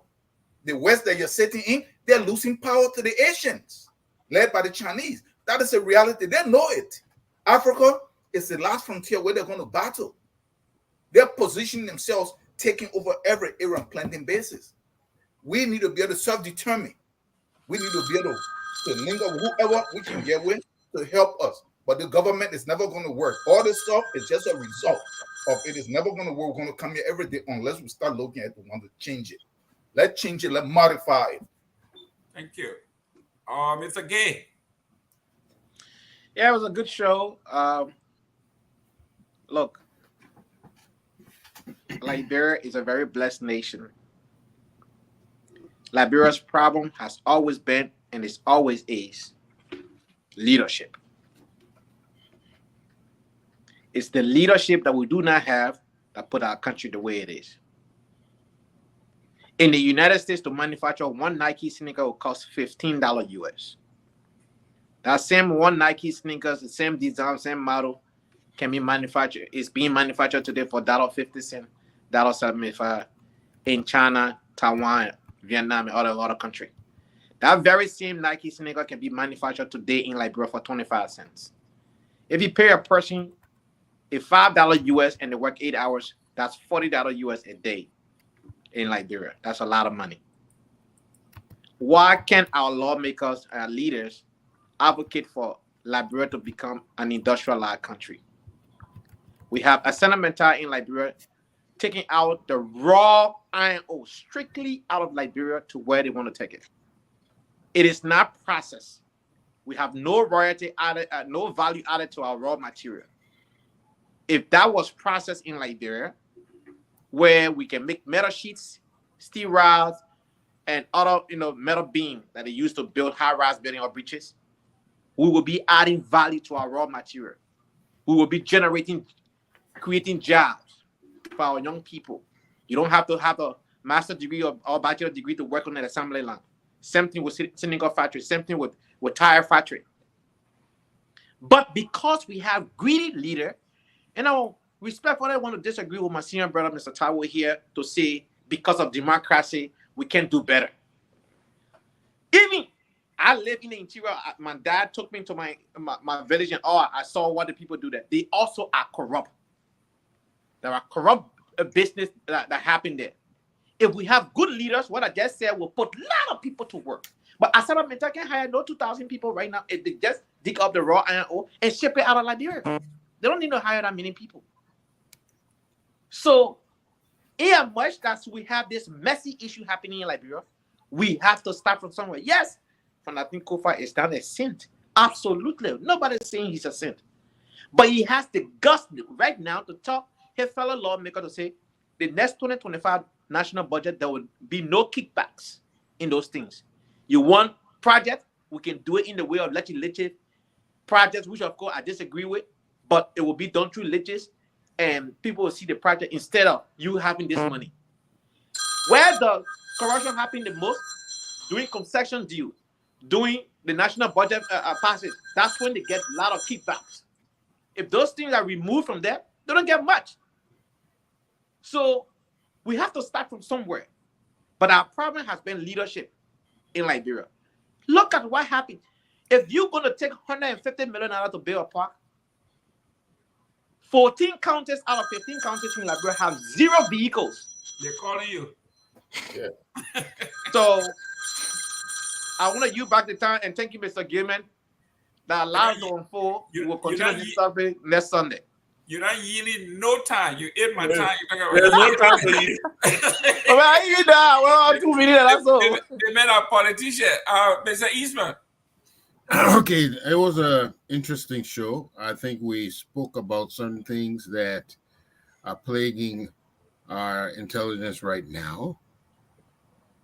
The West that you're sitting in, they're losing power to the Asians, led by the Chinese. That is a reality. They know it. Africa is the last frontier where they're going to battle. They're positioning themselves, taking over every area on planting basis. We need to be able to self-determine. We need to be able to link up with whoever we can get with to help us. But the government is never going to work. All this stuff is just a result of it. Is never going to work. We're going to come here every day unless we start looking at the one to change it. Let's change it. Let's modify it. Thank you. Mr. Gay. Yeah, it was a good show. Look, Liberia is a very blessed nation. Liberia's problem has always been and is always is leadership. It's the leadership that we do not have that put our country the way it is. In the United States, to manufacture one Nike sneaker will cost $15 US. That same one Nike sneakers, the same design, same model, can be manufactured. It's being manufactured today for $1.50, $1.75 in China, Taiwan, Vietnam, and other countries. That very same Nike sneaker can be manufactured today in Liberia for 25 cents. If you pay a person a $5 US and they work 8 hours, that's $40 US a day in Liberia. That's a lot of money. Why can't our lawmakers, our leaders, advocate for Liberia to become an industrialized country? We have a senator in Liberia taking out the raw iron ore strictly out of Liberia to where they want to take it. It is not processed. We have no royalty added, no value added to our raw material. If that was processed in Liberia, where we can make metal sheets, steel rods, and other metal beam that they use to build high-rise building or bridges, we will be adding value to our raw material. We will be creating jobs for our young people. You don't have to have a master's degree or bachelor degree to work on an assembly line. Same thing with cylinder factory. Same thing with tire factory. But because we have greedy leader, and I respectfully want to disagree with my senior brother, Mr. Taiwo, here to say because of democracy, we can do better. Even I live in the interior. My dad took me to my village and I saw what the people do there. They also are corrupt. There are corrupt business that happen there. If we have good leaders, what I just said will put a lot of people to work. But Asaba Menta can hire no 2,000 people right now if they just dig up the raw iron ore and ship it out of Liberia. They don't need to hire that many people. So, in much that we have this messy issue happening in Liberia, we have to start from somewhere. Yes, from I think Kofa is not a saint. Absolutely. Nobody's saying he's a saint. But he has the guts right now to talk his fellow lawmaker to say the next 2025 national budget, there will be no kickbacks in those things. You want projects, we can do it in the way of legislative projects, which of course I disagree with, but it will be done through legislation and people will see the project instead of you having this money. Where the corruption happened the most, doing concession deal, doing the national budget passage, that's when they get a lot of kickbacks. If those things are removed from there, they don't get much. So we have to start from somewhere. But our problem has been leadership in Liberia. Look at what happened. If you're going to take $150 million to build a park, 14 counties out of 15 counties in Liberia have 0 vehicles. They're calling you. Yeah. So I want to use back the time and thank you, Mr. Gilman, that allowed to unfold. We will continue this survey next Sunday. You're not yielding no time. You ate my time. There's no time for you. I eat that. Well, 2 minutes. That's all. They made a politician. Mr. Eastman. Okay, it was an interesting show. I think we spoke about some things that are plaguing our intelligence right now.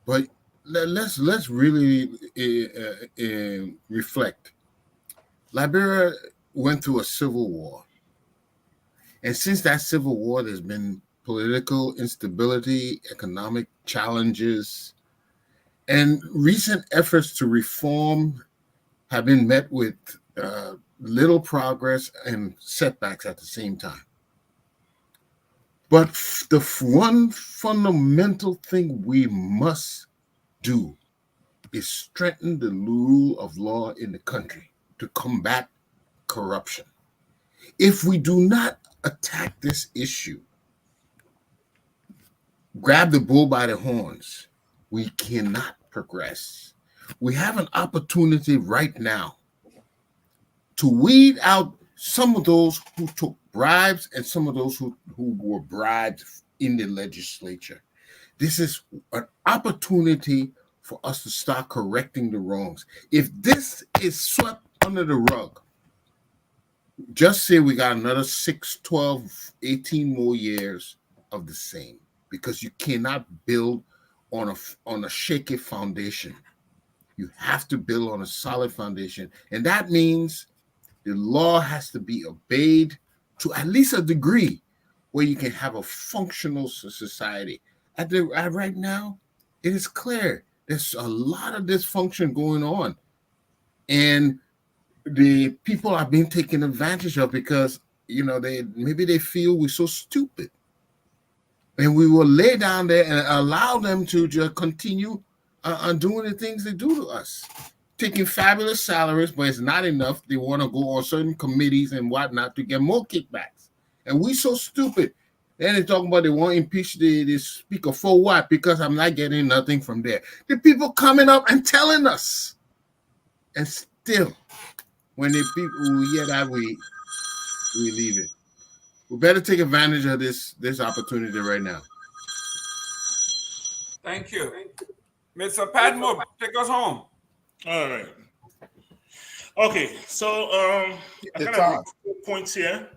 But let's really reflect. Liberia went through a civil war. And since that civil war, there's been political instability, economic challenges, and recent efforts to reform have been met with little progress and setbacks at the same time. But the one fundamental thing we must do is strengthen the rule of law in the country to combat corruption. If we do not attack this issue, grab the bull by the horns, we cannot progress. We have an opportunity right now to weed out some of those who took bribes and some of those who were bribed in the legislature. This is an opportunity for us to start correcting the wrongs. If this is swept under the rug, just say we got another 6, 12, 18 more years of the same, because you cannot build on a shaky foundation. You have to build on a solid foundation. And that means the law has to be obeyed to at least a degree where you can have a functional society. Right now, it is clear there's a lot of dysfunction going on. And the people are being taken advantage of because, maybe they feel we're so stupid. And we will lay down there and allow them to just continue on doing the things they do to us. Taking fabulous salaries, but it's not enough. They want to go on certain committees and whatnot to get more kickbacks. And we so stupid. Then they're talking about they want to impeach the speaker. For what? Because I'm not getting nothing from there. The people coming up and telling us. And still, when the people hear that, we leave it. We better take advantage of this opportunity right now. Thank you. Mr. Padmore, take us home. All right. Okay, so I kind of have 4 points here.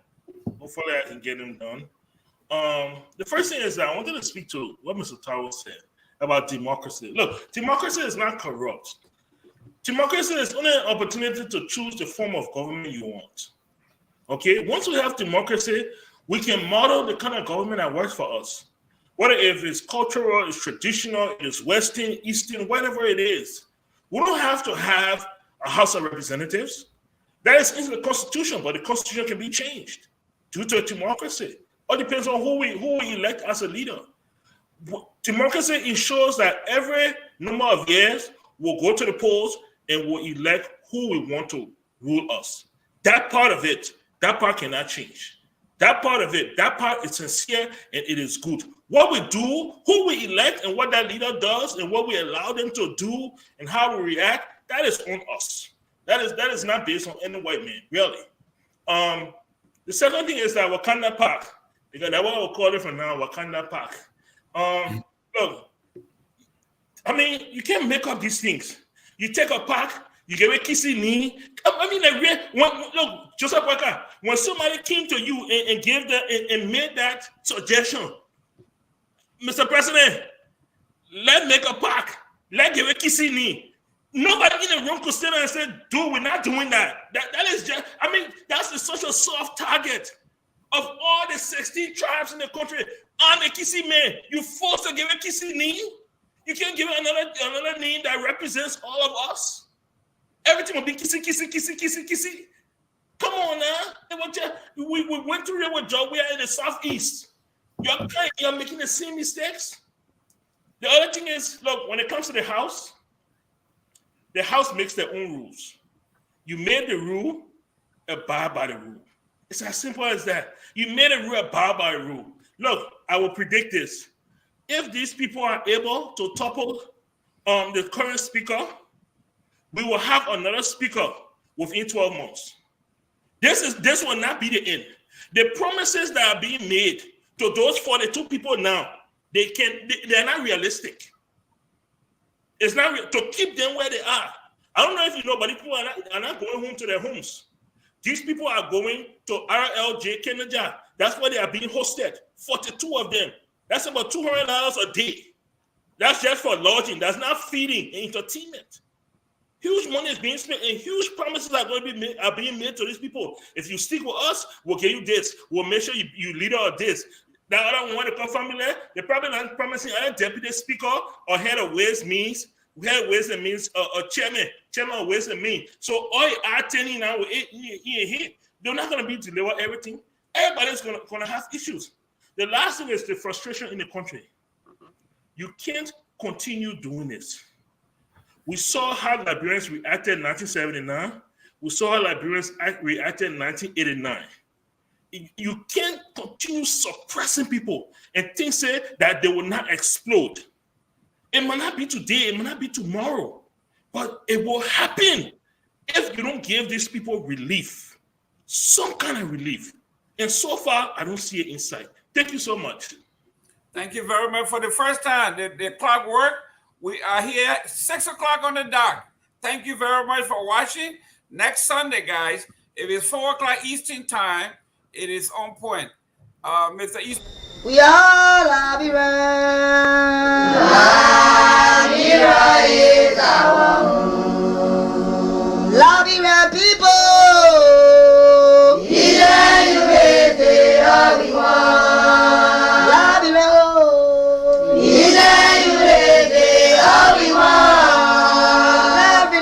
Hopefully I can get them done. The first thing is that I wanted to speak to what Mr. Tower said about democracy. Look, democracy is not corrupt. Democracy is only an opportunity to choose the form of government you want. Okay, once we have democracy, we can model the kind of government that works for us. Whether if it's cultural, it's traditional, it's Western, Eastern, whatever it is. We don't have to have a House of Representatives. That is in the Constitution, but the Constitution can be changed due to a democracy. All depends on who we elect as a leader. Democracy ensures that every number of years we'll go to the polls and we'll elect who we want to rule us. That part of it, that part cannot change. That part of it, that part is sincere and it is good. What we do, who we elect and what that leader does and what we allow them to do and how we react, that is on us. That is not based on any white man, really. The second thing is that Wakanda Park, because that's what we'll call it from now, Wakanda Park. Look, I mean, you can't make up these things. You take a park, you give a kissy knee. I mean, look, Joseph Walker, when somebody came to you and gave that and made that suggestion, Mr. President, let's make a park. Let's give a kissy knee. Nobody in the room could stand and say, dude, we're not doing that. That is just, I mean, that's such a soft target. Of all the 16 tribes in the country, I'm a kissy man. You forced to give a kissy knee? You can't give another name that represents all of us? Everything will be kissy, kissy, kissy, kissy, kissy. Come on now. We went through it with Joe. We are in the Southeast. You're making the same mistakes. The other thing is, look, when it comes to the house makes their own rules. You made the rule, abide by the rule. It's as simple as that. You made a rule, abide by the rule. Look, I will predict this. If these people are able to topple the current speaker, we will have another speaker within 12 months. This will not be the end. The promises that are being made to those 42 people now, they're not realistic. It's not to keep them where they are. I don't know if you know, but people are not going home to their homes. These people are going to RLJ Kennedy. That's where they are being hosted. 42 of them. That's about $200 a day. That's just for lodging. That's not feeding and entertainment. Huge money is being spent, and huge promises are going to be being made to these people. If you stick with us, we'll give you this. We'll make sure you lead out this. That other one, the family, they're probably not promising either deputy speaker or head of ways and means, chairman of ways and means. So all you are telling now, they're not going to be deliver everything. Everybody's going to have issues. The last thing is the frustration in the country. You can't continue doing this. We saw how Liberians reacted in 1979. We saw how Liberians reacted in 1989. You can't continue suppressing people and think say that they will not explode. It might not be today, it might not be tomorrow, but it will happen if you don't give these people relief, some kind of relief. And so far, I don't see it in sight. Thank you so much. Thank you very much. For the first time, the clock worked. We are here at 6 o'clock on the dot. Thank you very much for watching. Next Sunday, guys, it is 4 o'clock Eastern time. It is on point. Mr. East. We all Liberians. Liberia is our home.